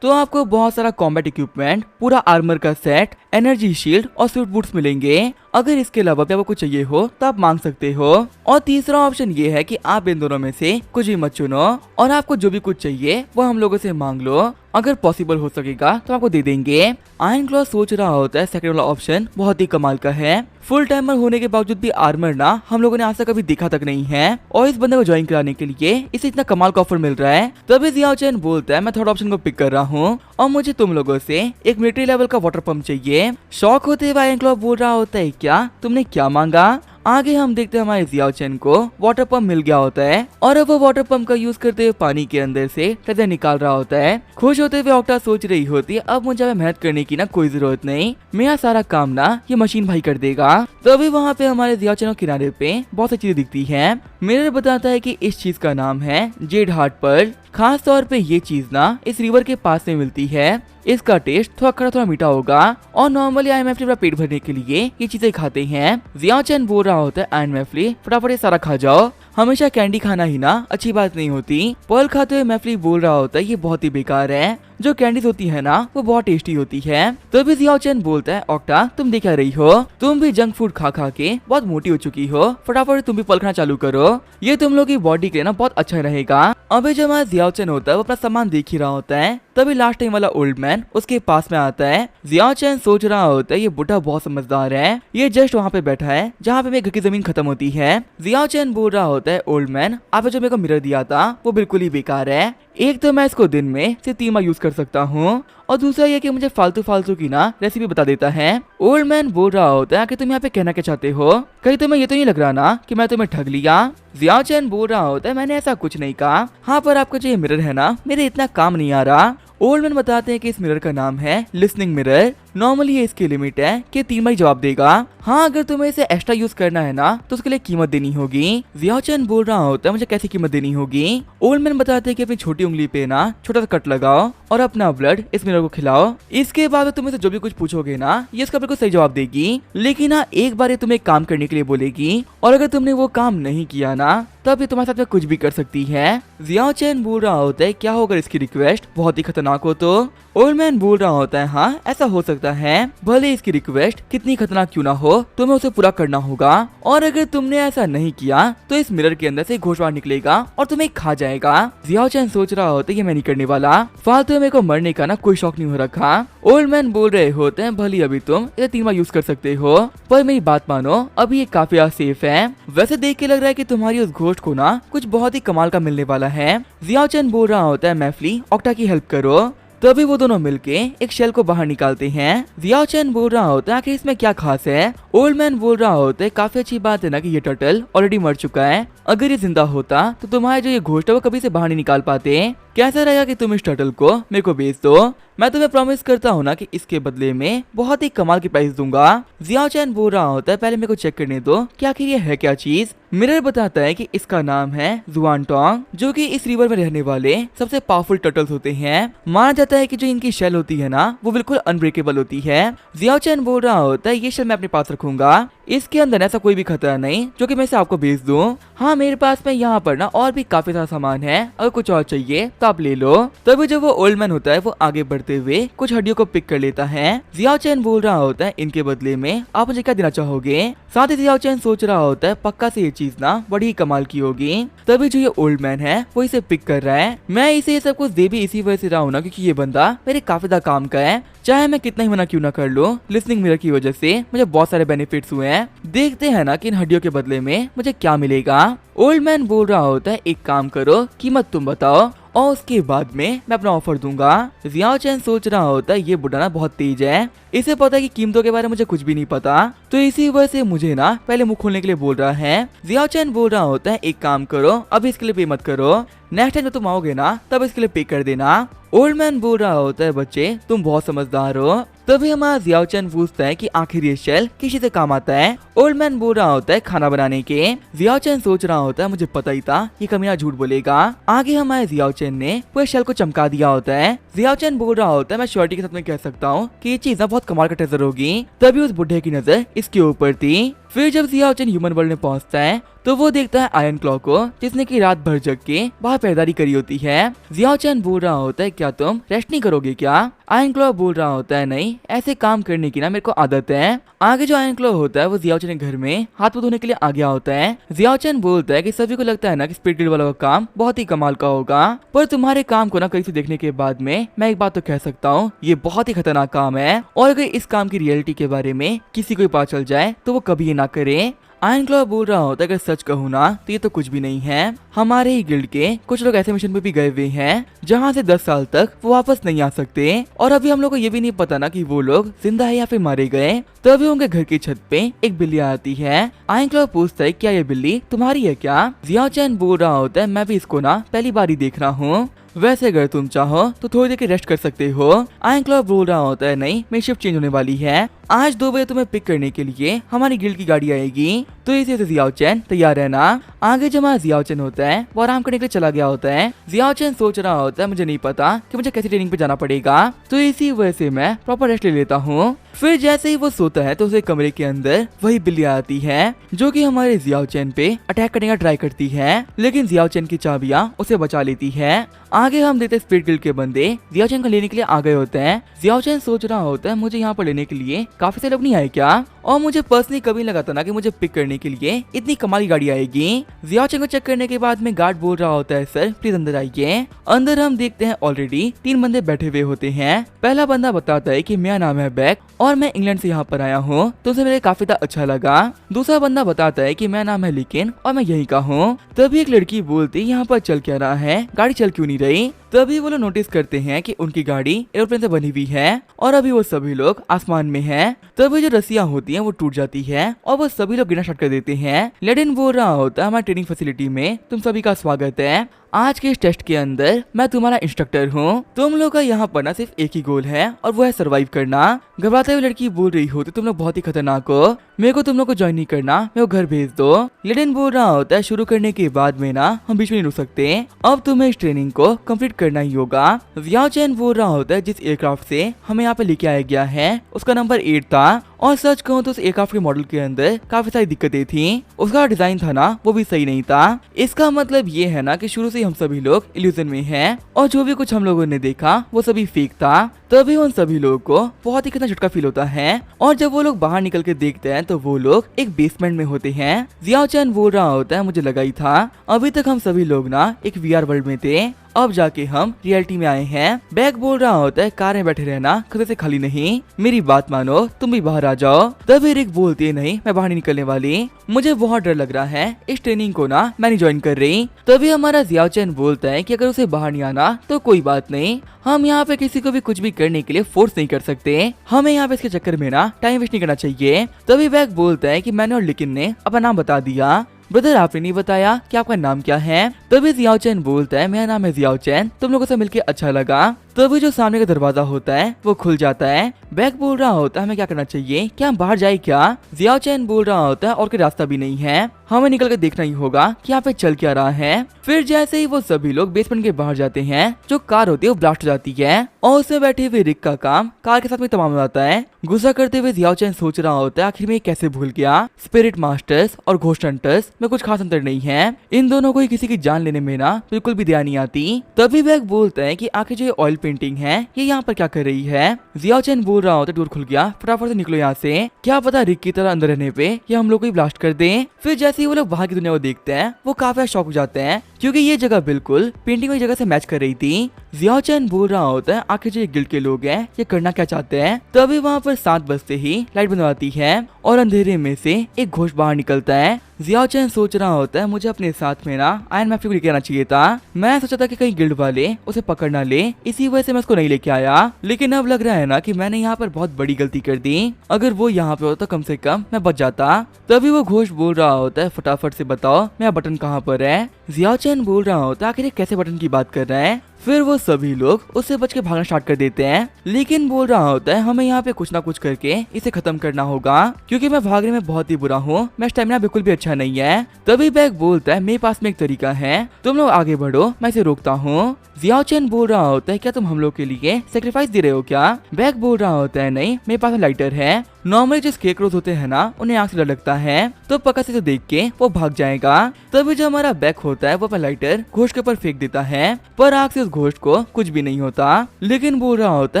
[SPEAKER 1] तो आपको बहुत सारा कॉम्बैट इक्विपमेंट, पूरा आर्मर का सेट, एनर्जी शील्ड और स्विफ्ट बूट्स मिलेंगे। अगर इसके अलावा भी आपको कुछ चाहिए हो तो आप मांग सकते हो। और तीसरा ऑप्शन ये है कि आप इन दोनों में से कुछ भी मत चुनो और आपको जो भी कुछ चाहिए वो हम लोगों से मांग लो, अगर पॉसिबल हो सकेगा तो आपको दे देंगे। आयन क्लॉ सोच रहा होता है सेकंड वाला ऑप्शन बहुत ही कमाल का है, फुल टाइमर होने के बावजूद भी आर्मर ना हम लोगों ने आज तक कभी देखा तक नहीं है और इस बंदे को ज्वाइन कराने के लिए इसे इतना कमाल का ऑफर मिल रहा है। तभी जियाओ चैन बोलता है मैं थर्ड ऑप्शन को पिक कर रहा हूँ और मुझे तुम लोगों से एक मिलिट्री लेवल का वाटर पंप चाहिए। शौक होते हुए आयन क्लॉ बोल रहा होता है क्या तुमने क्या मांगा। आगे हम देखते हैं हमारे जियाओ चैन को वाटर पंप मिल गया होता है और अब वो वाटर पंप का यूज करते हुए पानी के अंदर से ट्रेजर निकाल रहा होता है। खुश होते हुए ऑक्टा सोच रही होती है अब मुझे मेहनत करने की ना कोई जरूरत नहीं, मेरा सारा काम ना ये मशीन भाई कर देगा। तभी वहाँ पे हमारे जियाओ चैन किनारे पे बहुत सी चीजें दिखती है। मिरर बताता है कि इस चीज का नाम है जेड हार्ट पर्ल, खास तौर पे ये चीज ना इस रिवर के पास में मिलती है, इसका टेस्ट थोड़ा खड़ा थोड़ा मीठा होगा और नॉर्मली आईएमएफली पेट भरने के लिए ये चीजें खाते हैं। जियाओ चैन बोल रहा होता है आईएमएफली फटाफट ये सारा खा जाओ, हमेशा कैंडी खाना ही ना अच्छी बात नहीं होती। पर्ल खाते हुए मैफली बोल रहा होता है ये बहुत ही बेकार है, जो कैंडीज होती है ना वो बहुत टेस्टी होती है। तभी जियाओ चैन बोलता है ऑक्टा तुम देख रही हो, तुम भी जंक फूड खा खा के बहुत मोटी हो चुकी हो, फटाफट तुम भी पर्ल खाना चालू करो, ये तुम लोग की बॉडी के लिए ना बहुत अच्छा रहेगा। अभी जब हमारा जियाओ चैन होता है वो अपना सामान देख ही रहा होता है, तभी लास्ट टाइम वाला ओल्ड मैन उसके पास में आता है। जियाओ चैन सोच रहा होता है ये बुढ़ा बहुत समझदार है, ये जस्ट वहाँ पे बैठा है जहाँ पे मेरे घर की जमीन खत्म होती है। जियाओ चैन बोल रहा होता है ओल्ड मैन आपने जो मेरे को मिरर दिया था वो बिल्कुल ही बेकार है, एक तो मैं इसको दिन में सिर्फ 3 बार यूज कर सकता हूँ और दूसरा ये कि मुझे फालतू फालतू की ना रेसिपी बता देता है। ओल्ड मैन बोल रहा होता है कि तुम यहाँ पे कहना क्या चाहते हो, कहीं तुम्हें ये तो नहीं लग रहा ना कि मैं तुम्हें ठग लिया। जियाओ चैन बोल रहा होता है मैंने ऐसा कुछ नहीं कहा, हाँ पर आपका जो ये मिरर है ना मेरे इतना काम नहीं आ रहा। ओल्ड मैन बताते हैं कि इस मिरर का नाम है लिसनिंग मिरर, नॉर्मली ये इसकी लिमिट है कि 3 बार जवाब देगा, हाँ अगर तुम्हें इसे एक्स्ट्रा यूज करना है ना तो उसके लिए कीमत देनी होगी। जियाओ चैन बोल रहा होता है मुझे कैसी कीमत देनी होगी। ओल्ड मैन बताते हैं कि अपनी छोटी उंगली पे ना छोटा सा कट लगाओ और अपना ब्लड इस मिरर को खिलाओ, इसके बाद तुम इसे जो भी कुछ पूछोगे ना ये इसका बिल्कुल सही जवाब देगी, लेकिन हाँ एक बार ये तुम्हें काम करने के लिए बोलेगी और अगर तुमने वो काम नहीं किया ना तब ये तुम्हारे साथ में कुछ भी कर सकती है। जियाओ चैन बोल रहा होता है क्या होगा इसकी रिक्वेस्ट बहुत ही खतरनाक हो तो। ओल्ड मैन बोल रहा होता है हाँ ऐसा हो सकता है, भले इसकी रिक्वेस्ट कितनी खतरनाक क्यों ना हो तुम्हें उसे पूरा करना होगा और अगर तुमने ऐसा नहीं किया तो इस मिरर के अंदर से घोषवार निकलेगा और तुम्हें खा जाएगा। जियाओ चैन सोच रहा होता है ये मैं नहीं करने वाला, फालतू मेरे को मरने का ना कोई शौक नहीं हो रखा। ओल्ड मैन बोल रहे होते हैं भले अभी तुम इसे 3 बार यूज कर सकते हो पर मेरी बात मानो अभी ये काफी सेफ है, वैसे देख के लग रहा है कि तुम्हारी उस घोस्ट को ना कुछ बहुत ही कमाल का मिलने वाला है। जियाओ चैन बोल रहा होता है मैफली ऑक्टा की हेल्प करो। तभी वो दोनों मिलके एक शेल को बाहर निकालते हैं। जियाओ चैन बोल रहा होता है आखिर इसमें क्या खास है। ओल्ड मैन बोल रहा होता है काफी अच्छी बात है ना कि ये टर्टल ऑलरेडी मर चुका है, अगर ये जिंदा होता तो तुम्हारे जो ये घोस्ट है वो कभी से बाहर नहीं निकाल पाते। कैसा रहेगा कि तुम इस टर्टल को मेरे को बेच दो, मैं तुम्हें प्रॉमिस करता हूँ ना कि इसके बदले में बहुत ही कमाल की प्राइस दूंगा। जियाओ चैन बोल रहा होता है पहले मेरे को चेक करने दो कि आखिर ये है क्या चीज। मिरर बताता है कि इसका नाम है जुआनटोंग, जो कि इस रिवर में रहने वाले सबसे पावरफुल टर्टल्स होते हैं। माना जाता है कि जो इनकी शेल होती है ना वो बिल्कुल अनब्रेकेबल होती है। जियाओ चैन बोल रहा होता है ये शेल मैं अपने पास रखूंगा, इसके अंदर ऐसा कोई भी खतरा नहीं जो कि मैं इसे आपको बेच दूं। हाँ मेरे पास में यहाँ पर ना और भी काफी सारा सामान है, अगर कुछ और चाहिए तो आप ले लो। तभी जब वो ओल्ड मैन होता है वो आगे बढ़ते हुए कुछ हड्डियों को पिक कर लेता है। जियाओ चैन बोल रहा होता है इनके बदले में आप मुझे क्या देना चाहोगे। साथ ही जियाओ चैन सोच रहा होता है पक्का से ये चीज ना बड़ी ही कमाल की होगी। तभी जो ये ओल्ड मैन है वो इसे पिक कर रहा है। मैं इसे ये सब कुछ दे भी इसी वजह से रहा हूँ ना क्योंकि ये बंदा मेरे काफी ज्यादा काम का है, चाहे मैं कितना ही मना क्यों ना कर लूं। लिसनिंग मिरर की वजह से मुझे बहुत सारे बेनिफिट्स हुए हैं, देखते हैं ना कि इन हड्डियों के बदले में मुझे क्या मिलेगा। ओल्ड मैन बोल रहा होता है एक काम करो कीमत तुम बताओ और उसके बाद में मैं अपना ऑफर दूंगा। जियाओ चैन सोच रहा होता है ये बुढ़ा ना बहुत तेज है, इसे पता है कि कीमतों के बारे में मुझे कुछ भी नहीं पता, तो इसी वजह से मुझे ना पहले मुंह खोलने के लिए बोल रहा है। जियाओ चैन बोल रहा होता है एक काम करो अभी इसके लिए पे मत करो, नेक्स्ट टाइम जब तुम आओगे ना तब इसके लिए पे कर देना। ओल्ड मैन बोल रहा होता है बच्चे तुम बहुत समझदार हो। तभी हमारा जियाओ चैन पूछता है कि आखिर ये शेल किसी से काम आता है। ओल्ड मैन बोल रहा होता है खाना बनाने के। जियाओ चैन सोच रहा होता है मुझे पता ही था ये कमीना झूठ बोलेगा। आगे हमारे जियाओ चैन ने पूरे शेल को चमका दिया होता है। जियाओ चैन बोल रहा होता है मैं श्योरिटी के साथ में कह सकता हूँ कि ये चीज ना बहुत कमाल का ट्रेजर होगी। तभी उस बुढ़े की नजर इसके ऊपर थी। फिर जब जियाओ चैन ह्यूमन वर्ल्ड में पहुंचता है तो वो देखता है आयरन क्लॉ को, जिसने की रात भर जग के बाहर पैदारी करी होती है। जियाओ चैन बोल रहा होता है क्या तुम रेस्ट नहीं करोगे क्या। आयरन क्लॉ बोल रहा होता है नहीं ऐसे काम करने की ना मेरे को आदत है। आगे जो आयरन क्लॉ होता है वो जियाओ चैन के घर में हाथ धोने के लिए आ गया होता है। जियाओ चैन बोलता है कि सभी को लगता है ना कि स्पिरिट गिल्ड वाला काम बहुत ही कमाल का होगा, पर तुम्हारे काम को ना कहीं से देखने के बाद में मैं एक बात तो कह सकता हूँ ये बहुत ही खतरनाक काम है, और अगर इस काम की रियलिटी के बारे में किसी को पता चल जाए तो वो कभी ये ना करे। आयरन क्लॉ बोल रहा होता है अगर सच कहूँ ना तो ये तो कुछ भी नहीं है। हमारे ही गिल्ड के कुछ लोग ऐसे मिशन पे भी गए हुए हैं जहाँ से 10 साल तक वो वापस नहीं आ सकते, और अभी हम लोग को ये भी नहीं पता ना कि वो लोग जिंदा है या फिर मारे गए। तभी उनके घर की छत पे एक बिल्ली आती है। आयरन क्लॉ पूछता है क्या ये बिल्ली तुम्हारी है क्या। जियाओ चैन बोल रहा होता है मैं भी इसको ना पहली बार ही देख रहा हूँ, वैसे अगर तुम चाहो तो थोड़ी देर की रेस्ट कर सकते हो। आयरन क्लॉ बोल रहा होता है नहीं मेरी शिफ्ट चेंज होने वाली है, आज 2 बजे तुम्हें पिक करने के लिए हमारी गिल्ड की गाड़ी आएगी, तो इसी से जियाओ चैन तैयार रहना। आगे जो हमारा जियाओ चैन होता है वो आराम करने के लिए चला गया होता है। जियाओ चैन सोच रहा होता है मुझे नहीं पता कि मुझे कैसी ट्रेनिंग पे जाना पड़ेगा, तो इसी वजह से मैं प्रॉपर रेस्ट ले लेता हूँ। फिर जैसे ही वो सोता है तो उसे कमरे के अंदर वही बिल्ली आती है जो कि हमारे जियाओ चैन पे अटैक करने का ट्राई करती है, लेकिन जियाओ चैन की चाबियां उसे बचा लेती है। आगे हम देखते हैं स्पिरिट गिल्ड के बंदे जियाओ चैन को लेने के लिए आ गए होते हैं। जियाओ चैन सोच रहा होता है मुझे यहाँ पर लेने के लिए काफी से लोग नहीं आए क्या, और मुझे पर्सनली कभी लगा था ना कि मुझे पिक करने के लिए इतनी कमाल की गाड़ी आएगी। जियाओ चैन को चेक करने के बाद में गार्ड बोल रहा होता है सर प्लीज अंदर आइए। अंदर हम देखते हैं ऑलरेडी 3 बंदे बैठे हुए होते हैं। पहला बंदा बताता है कि मेरा नाम है बैक और मैं इंग्लैंड से यहाँ पर आया हूँ, तुमसे मेरे काफी अच्छा लगा। दूसरा बंदा बताता है कि मेरा नाम है लिकिन और मैं यहीं का हूँ। तभी एक लड़की बोलती यहाँ पर चल क्या रहा है, गाड़ी चल क्यों नहीं रही। तभी वो लोग नोटिस करते हैं कि उनकी गाड़ी एरोप्लेन से बनी हुई है और अभी वो सभी लोग आसमान में हैं। तभी जो रस्सियां होती हैं वो टूट जाती है और वो सभी लोग गिरना स्टार्ट कर देते हैं। लेडिन बोल रहा होता है हमारी ट्रेनिंग फैसिलिटी में तुम सभी का स्वागत है, आज के इस टेस्ट के अंदर मैं तुम्हारा इंस्ट्रक्टर हूँ। तुम लोग का यहाँ पर ना सिर्फ एक ही गोल है और वो है सरवाइव करना। घबराते हुए लड़की बोल रही होती तुम लोग बहुत ही खतरनाक हो, मेरे को तुम लोग को ज्वाइन नहीं करना, मेरे को घर भेज दो। लेडिन बोल रहा होता है शुरू करने के बाद में ना हम बीच में नहीं रुक सकते, अब तुम्हें इस ट्रेनिंग को कंप्लीट करना ही होगा। जियाओ चैन बोल रहा होता है जिस एयरक्राफ्ट से हमें यहाँ पे लेके आया गया है उसका नंबर 8 था, और सच कहूँ तो उस एयरक्राफ्ट के मॉडल के अंदर काफी सारी दिक्कतें थी। उसका डिजाइन था ना वो भी सही नहीं था। इसका मतलब ये है ना कि शुरू से हम सभी लोग इल्यूजन में हैं और जो भी कुछ हम लोगों ने देखा वो सभी फेक था। तभी उन सभी लोगों को बहुत ही कितना झटका फील होता है, और जब वो लोग बाहर निकल के देखते हैं तो वो लोग एक बेसमेंट में होते हैं। जियाओ चैन बोल रहा होता है मुझे लगा ही था, अभी तक हम सभी लोग ना एक VR वर्ल्ड में थे अब जाके हम रियलिटी में आए हैं। बैग बोल रहा होता है कार में बैठे रहना खुद से खाली नहीं, मेरी बात मानो, तुम भी बाहर आ जाओ। तभी रिक बोलती है नहीं, मैं बाहर नहीं निकलने वाली, मुझे बहुत डर लग रहा है, इस ट्रेनिंग को ना मैं नहीं ज्वाइन कर रही। तभी हमारा जियाओ चैन बोलता है कि अगर उसे बाहर नहीं आना तो कोई बात नहीं, हम यहाँ पे किसी को भी कुछ भी करने के लिए फोर्स नहीं कर सकते, हमें यहाँ पे इसके चक्कर में ना टाइम वेस्ट नहीं करना चाहिए। तभी बैग बोलता है कि मैंने और लिकिन ने अपना नाम बता दिया, ब्रदर आपने नहीं बताया कि आपका नाम क्या है। तभी जियाओ चैन बोलता है मेरा नाम है जियाओ चैन, तुम लोगों से मिलके अच्छा लगा। तभी जो सामने का दरवाजा होता है वो खुल जाता है। बैग बोल रहा होता है हमें क्या करना चाहिए, क्या हम बाहर जाए क्या। जियाओ चैन बोल रहा होता है और कोई रास्ता भी नहीं है, हमें निकल कर देखना ही होगा कि यहाँ पे चल क्या रहा है। फिर जैसे ही वो सभी लोग बेसमेंट के बाहर जाते हैं, जो कार होती है वो ब्लास्ट हो जाती है और उसमें बैठे हुए रिक का काम कार के साथ में तमाम हो जाता है। गुस्सा करते हुए जियाओ चैन सोच रहा होता है आखिर में कैसे भूल गया, स्पिरिट मास्टर्स और घोस्ट हंटर्स में कुछ खास अंतर नहीं है, इन दोनों को ही किसी की जान लेने में ना बिल्कुल भी ध्यान नहीं आती। तभी बैग बोलता है कि आखिर जो ऑयल पेंटिंग है ये यहाँ पर क्या कर रही है। जियाओ चैन बोल रहा होता है डोर खुल गया, फटाफट से निकलो यहाँ से, क्या पता रिक की तरह अंदर रहने पे ये हम लोग को ही ब्लास्ट कर दे। फिर जैसे ही वो लोग बाहर की दुनिया को देखते हैं वो काफी शॉक हो जाते हैं क्योंकि ये जगह बिल्कुल पेंटिंग वाली जगह से मैच कर रही थी। जियाओ चैन बोल रहा होता है आखिर जो ये गिल्ड के लोग हैं ये करना क्या चाहते हैं। तभी वहाँ पर 7 बजते ही लाइट बंद आती है और अंधेरे में से एक घोस्ट बाहर निकलता है। जियाओ चैन सोच रहा होता है मुझे अपने साथ में ना आयरन मैन को लेके आना चाहिए था, मैं सोचा था कि कहीं गिल्ड वाले उसे पकड़ ना ले, इसी वजह से मैं उसको नहीं लेके आया, लेकिन अब लग रहा है ना कि मैंने यहाँ पर बहुत बड़ी गलती कर दी, अगर वो यहाँ पे होता कम से कम मैं बच जाता। तभी वो घोस्ट बोल रहा होता है फटाफट से बताओ मेरा बटन कहाँ पर है। जियाओ चैन बोल रहा होता है आखिर कैसे बटन की बात कर रहा है। फिर वो सभी लोग उससे बच के भागना स्टार्ट कर देते हैं, लेकिन बोल रहा होता है हमें यहाँ पे कुछ ना कुछ करके इसे खत्म करना होगा क्योंकि मैं भागने में बहुत ही बुरा हूँ, मेरा स्टेमिना बिल्कुल भी अच्छा नहीं है। तभी बैग बोलता है मेरे पास में एक तरीका है, तुम लोग आगे बढ़ो मैं इसे रोकता हूँ। जियाओ चैन बोल रहा होता है क्या तुम हम लोग के लिए सेक्रीफाइस दे रहे हो क्या। बैग बोल रहा होता है नहीं, मेरे पास में लाइटर है, नॉर्मली जो स्केरक्रोज होते हैं ना उन्हें आंख से डर लगता है तो पक्का से तो देख के वो भाग जाएगा। तभी जो हमारा बैग होता है वो अपना लाइटर घोस्ट के ऊपर फेंक देता है, पर आग से उस घोस्ट को कुछ भी नहीं होता, लेकिन बोल रहा होता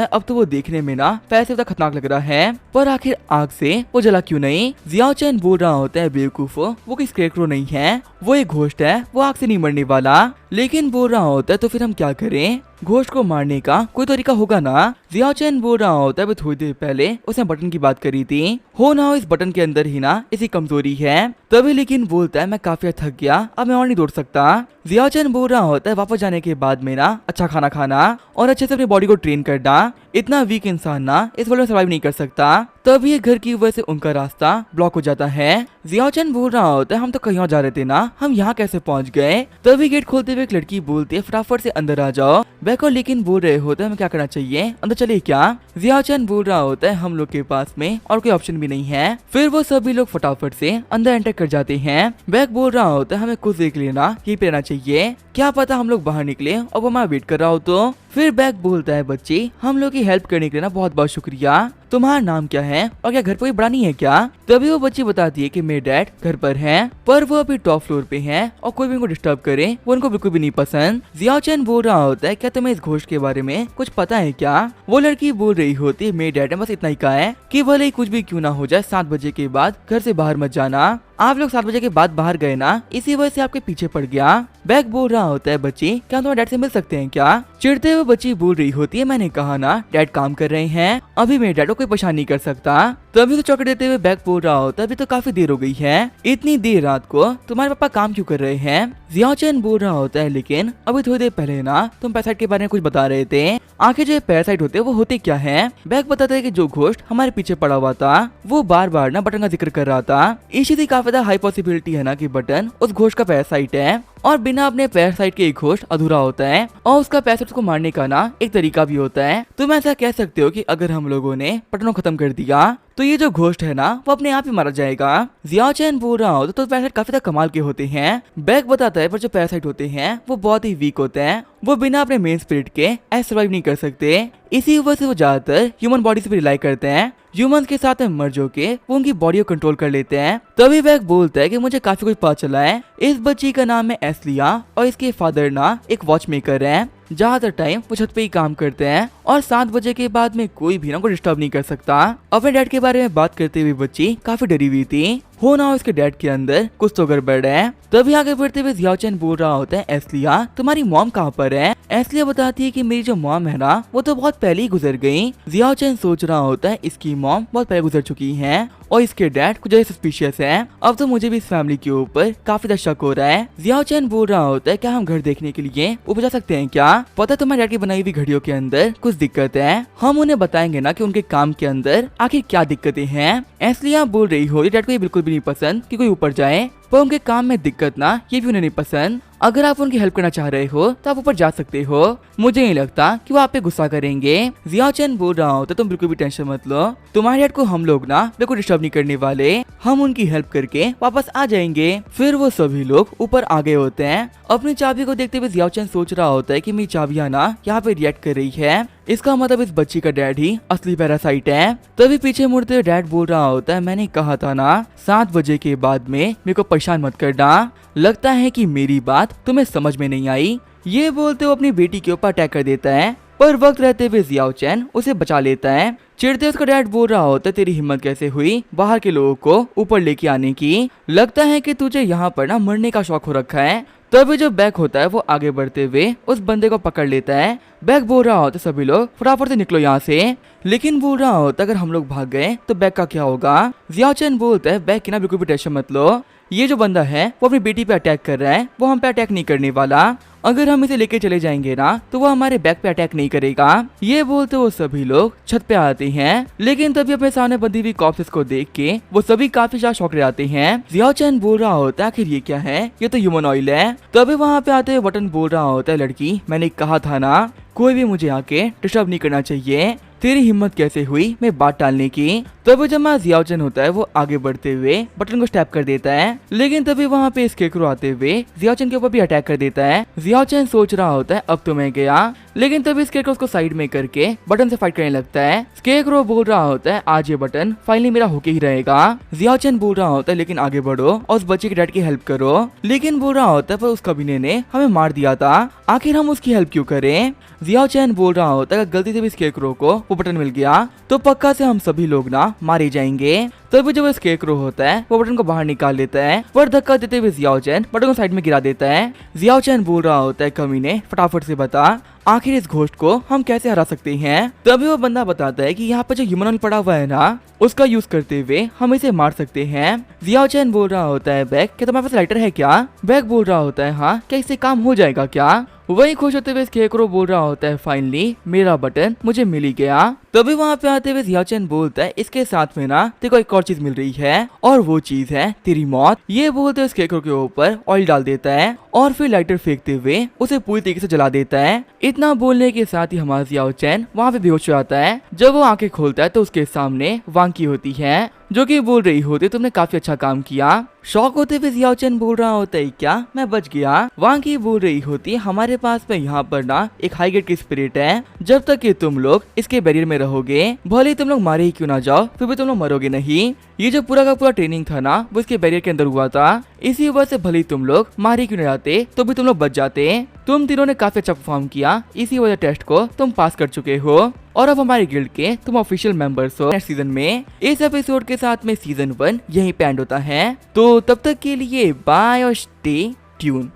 [SPEAKER 1] है अब तो वो देखने में ना पैसे ज्यादा खतरनाक लग रहा है, पर आखिर आग से वो जला क्यों नहीं। जियाओ चैन बोल रहा होता है बेवकूफो, वो कोई स्केरक्रो नहीं है, वो एक घोस्ट है, वो आग से नहीं मरने वाला, लेकिन बोल रहा होता है तो फिर हम क्या करें, घोस्ट को मारने का कोई तरीका होगा ना। जियाओ चैन बोल रहा होता है थोड़ी देर पहले उसने बटन की बात करी थी, हो ना हो इस बटन के अंदर ही ना इसी कमजोरी है। तभी लेकिन बोलता है मैं काफी थक गया, अब मैं और नहीं दौड़ सकता। जियाओ चैन बोल रहा होता है वापस जाने के बाद में ना अच्छा खाना खाना और अच्छे से अपनी बॉडी को ट्रेन करना, इतना वीक इंसान ना इस वर्ल्ड में सर्वाइव नहीं कर सकता। तब ये घर की वजह से उनका रास्ता ब्लॉक हो जाता है। जियाओ चैन बोल रहा होता है हम तो कहीं और जा रहे थे ना, हम यहाँ कैसे पहुँच गए। तभी गेट खोलते हुए एक लड़की बोलती है फटाफट से अंदर आ जाओ। बैको लेकिन बोल रहे होते हैं हमें क्या करना चाहिए, अंदर चलिए क्या। जियाओ चैन बोल रहा होता है हम लोग के पास में और कोई ऑप्शन भी नहीं है। फिर वो सभी लोग फटाफट से अंदर एंटर कर जाते हैं। बैग बोल रहा होता है हमें कुछ देख लेना, यही पे रहना चाहिए, क्या पता हम लोग बाहर निकले और वो हमारा वेट कर रहा हो तो। फिर बैग बोलता है बच्ची हम लोग की हेल्प करने के लिए ना बहुत बहुत शुक्रिया, तुम्हारा नाम क्या है और क्या घर पर कोई बड़ा नहीं है क्या। तभी वो बच्ची बताती है कि मेरे डैड घर पर हैं, पर वो अभी टॉप फ्लोर पे हैं और कोई भी उनको डिस्टर्ब करे वो उनको बिल्कुल भी नहीं पसंद। जियाओ चैन बोल रहा होता है क्या तुम्हें इस घोस्ट के बारे में कुछ पता है क्या। वो लड़की बोल रही होती है मेरे डैड ने बस इतना ही कहा है कि भले ही कुछ भी क्यों ना हो जाए 7 बजे के बाद घर से बाहर मत जाना, आप लोग 7 बजे के बाद बाहर गए ना इसी वजह से आपके पीछे पड़ गया। बैग बोल रहा होता है बच्ची क्या तुम्हारे डैड से मिल सकते हैं क्या। चिढ़ते हुए बच्ची बोल रही होती है मैंने कहा ना डैड काम कर रहे हैं, अभी मेरे डैड को कोई परेशान नहीं कर सकता। तभी तो चौंक देते हुए बैग बोल रहा होता है अभी तो काफी देर हो गई है, इतनी देर रात को तुम्हारे पापा काम क्यों कर रहे हैं। जियाओ चैन बोल रहा होता है लेकिन अभी थोड़ी देर पहले ना तुम पैरासाइट के बारे में कुछ बता रहे थे, आखिर जो पैरासाइट होते हैं वो होते क्या है। बैग बताता है कि जो घोस्ट हमारे पीछे पड़ा हुआ था वो बार बार ना बटन का जिक्र कर रहा था, इसी से काफी हाई पॉसिबिलिटी है ना कि बटन उस घोस्ट का पैरासाइट है और बिना अपने पैरासाइट के एक घोस्ट अधूरा होता है और उसका पैरासाइट को मारने का ना एक तरीका भी होता है। तुम ऐसा कह सकते हो कि अगर हम लोगों ने बटन को खत्म कर दिया तो ये जो घोस्ट है ना वो अपने आप ही मारा जाएगा। जियाओ चैन बोल रहा हो तो पैरासाइट काफी कमाल के होते हैं। बैग बताता है पर जो पैरासाइट होते हैं वो बहुत ही वीक होते हैं, वो बिना अपने मेन स्पिरिट के ऐसे सर्वाइव नहीं कर सकते, इसी वजह से वो ज्यादातर ह्यूमन बॉडी से भी रिलाई करते हैं, ह्यूमंस के साथ में मर्ज होके वो उनकी बॉडी को कंट्रोल कर लेते हैं। तभी बैग बोलता है कि मुझे काफी कुछ पता चला है, इस बच्ची का नाम है एस्लिया और इसके फादर ना एक वॉच मेकर है, ज्यादातर टाइम वो छत पे ही काम करते हैं और 7 बजे के बाद में कोई भी ना को डिस्टर्ब नहीं कर सकता। अपने डैड के बारे में बात करते हुए बच्ची काफी डरी हुई थी, हो ना हो इसके डैड के अंदर कुछ तो गड़बड़ है। तभी आगे बढ़ते हुए जियाओ चैन बोल रहा होता है, एस्लिया तुम्हारी मॉम कहाँ पर है। एस्लिया बताती है कि मेरी जो मॉम है ना वो तो बहुत पहले ही गुजर गई। जियाओ चैन सोच रहा होता है इसकी मॉम बहुत पहले गुजर चुकी है और इसके डैड कुछ ज्यादा सस्पिशियस है। अब तो मुझे भी इस फैमिली के ऊपर काफी ज्यादा शक हो रहा है। जियाओ चैन बोल रहा होता है क्या हम घर देखने के लिए ऊपर जा सकते हैं क्या? पता है तुम्हारे डैड की बनाई हुई घड़ियों के अंदर कुछ दिक्कत है, हम उन्हें बताएंगे ना कि उनके काम के अंदर आखिर क्या दिक्कतें हैं। इसलिए आप बोल रही हो डैड को ये बिल्कुल भी नहीं पसंद कि कोई ऊपर जाए, पर उनके काम में दिक्कत ना ये भी उन्हें नहीं पसंद। अगर आप उनकी हेल्प करना चाह रहे हो तो आप ऊपर जा सकते हो, मुझे नहीं लगता कि वो आप पे गुस्सा करेंगे। जियाओ चैन बोल रहा होता तुम बिल्कुल भी टेंशन मत लो, तुम्हारे डैड को हम लोग ना बिल्कुल डिस्टर्ब नहीं करने वाले, हम उनकी हेल्प करके वापस आ जाएंगे। फिर वो सभी लोग ऊपर आ गए होते हैं। अपनी चाबी को देखते हुए जियाओ चैन सोच रहा होता है कि मेरी चाबियां ना यहाँ पे रिएक्ट कर रही है, इसका मतलब इस बच्ची का डैड ही असली पैरासाइट है। तभी पीछे मुड़ते हुए डैड बोल रहा होता है मैंने कहा था ना 7 बजे के बाद में मेरे को परेशान मत करना, लगता है कि मेरी बात तुम्हें समझ में नहीं आई। ये बोलते हुए अपनी बेटी के ऊपर अटैक कर देता है, पर वक्त रहते हुए जियाओ चैन उसे बचा लेता है। चिढ़ते उसका डैड बोल रहा होता है तेरी हिम्मत कैसे हुई बाहर के लोगों को ऊपर लेके आने की, लगता है कि तुझे यहाँ पर ना मरने का शौक हो रखा है। तभी जो बैग होता है वो आगे बढ़ते हुए उस बंदे को पकड़ लेता है। बैग बोल रहा होता सभी लोग फटाफट से निकलो यहाँ से, लेकिन बोल रहा होता अगर हम लोग भाग गए तो बैग का क्या होगा। जियाओ चैन बोलता है बैग की ना बिल्कुल भी टेंशन मत लो, ये जो बंदा है वो अपनी बेटी पे अटैक कर रहा है, वो हम पे अटैक नहीं करने वाला, अगर हम इसे लेके चले जाएंगे ना तो वो हमारे बैग पे अटैक नहीं करेगा। ये बोलते वो सभी लोग छत पे आते हैं, लेकिन तभी अपने सामने बंधी हुई कॉर्प्सेस को देख के वो सभी काफी ज्यादा शॉक रह जाते हैं। जियाओ चैन बोल रहा होता है आखिर ये क्या है, ये तो ह्यूमन ऑयल है। तभी वहाँ पे आते हुए बटन बोल रहा होता है लड़की मैंने कहा था ना कोई भी मुझे आके डिस्टर्ब नहीं करना चाहिए, तेरी हिम्मत कैसे हुई मैं बात टालने की। तभी जब जियाओ चैन होता है वो आगे बढ़ते हुए बटन को स्टैप कर देता है, लेकिन तभी वहाँ पे स्केकरो आते हुए जियाओ चैन के ऊपर भी अटैक कर देता है। जियाओ चैन सोच रहा होता है अब तो मैं गया, लेकिन तभी स्केकरो उसको साइड में करके बटन से फाइट करने लगता है। स्केकरो बोल रहा होता है आज ये बटन फाइनली मेरा होके ही रहेगा। जियाओ चैन बोल रहा होता है लेकिन आगे बढ़ो और उस बच्चे के डैड की हेल्प करो, लेकिन बोल रहा होता है पर उस कमीने ने हमें मार दिया था, आखिर हम उसकी हेल्प क्यों करें। जियाओ चैन बोल रहा होता है गलती से भी स्केकरो को वो बटन मिल गया तो पक्का से हम सभी लोग ना मारे जाएंगे। तभी जब स्केकरो होता है वो बटन को बाहर निकाल लेता है, पर धक्का देते हुए जियाओ चैन बटन को साइड में गिरा देता है। जियाओ चैन बोल रहा होता है कमीने फटाफट से बता आखिर इस घोस्ट को हम कैसे हरा सकते हैं। तभी वो बंदा बताता है कि यहाँ पर जो ह्यूमन ऑयल पड़ा हुआ है ना उसका यूज करते हुए हम इसे मार सकते हैं। जियाओ चैन बोल रहा होता है बैग क्या तुम्हारे पास लाइटर है क्या? बैग बोल रहा होता है हाँ, क्या इससे काम हो जाएगा क्या? वही खुश होते हुए स्केकरो बोल रहा होता है फाइनली मेरा बटन मुझे मिल ही गया। तभी वहाँ पे आते हुए जियाओ चैन बोलता है इसके साथ में ना तेरे को एक और चीज मिल रही है और वो चीज है तेरी मौत। ये बोलते हुए स्केकरो के ऊपर ऑयल डाल देता है और फिर लाइटर फेंकते हुए उसे पूरी तरीके से जला देता है। इतना बोलने के साथ ही हमारा जियाओ चैन वहाँ पे बेहोश हो जाता है। जब वो आंखें खोलता है तो उसके सामने वांकी होती है जो कि बोल रही होती तुमने काफी अच्छा काम किया। शॉक होते हुए जियाओ चैन बोल रहा होता है क्या मैं बच गया। वांकी बोल रही होती हमारे पास में यहाँ पर ना एक हाई ग्रेड की स्पिरिट है, जब तक कि तुम लोग इसके बैरियर में रहोगे भले ही तुम लोग मारे ही क्यों ना जाओ फिर भी तुम लोग मरोगे नहीं। ये जो पूरा का पूरा ट्रेनिंग था ना वो इसके बैरियर के अंदर हुआ था, इसी वजह से भले ही तुम लोग मारे क्यों ना जाते तो भी तुम लोग बच जाते। तुम तीनों ने काफी अच्छा परफॉर्म किया, इसी वजह टेस्ट को तुम पास कर चुके हो और अब हमारे गिल्ड के तुम ऑफिशियल मेंबर्स हो नेक्स्ट सीजन में। इस एपिसोड के साथ में सीजन 1 यहीं पे एंड होता है, तो तब तक के लिए बाय और स्टे ट्यून।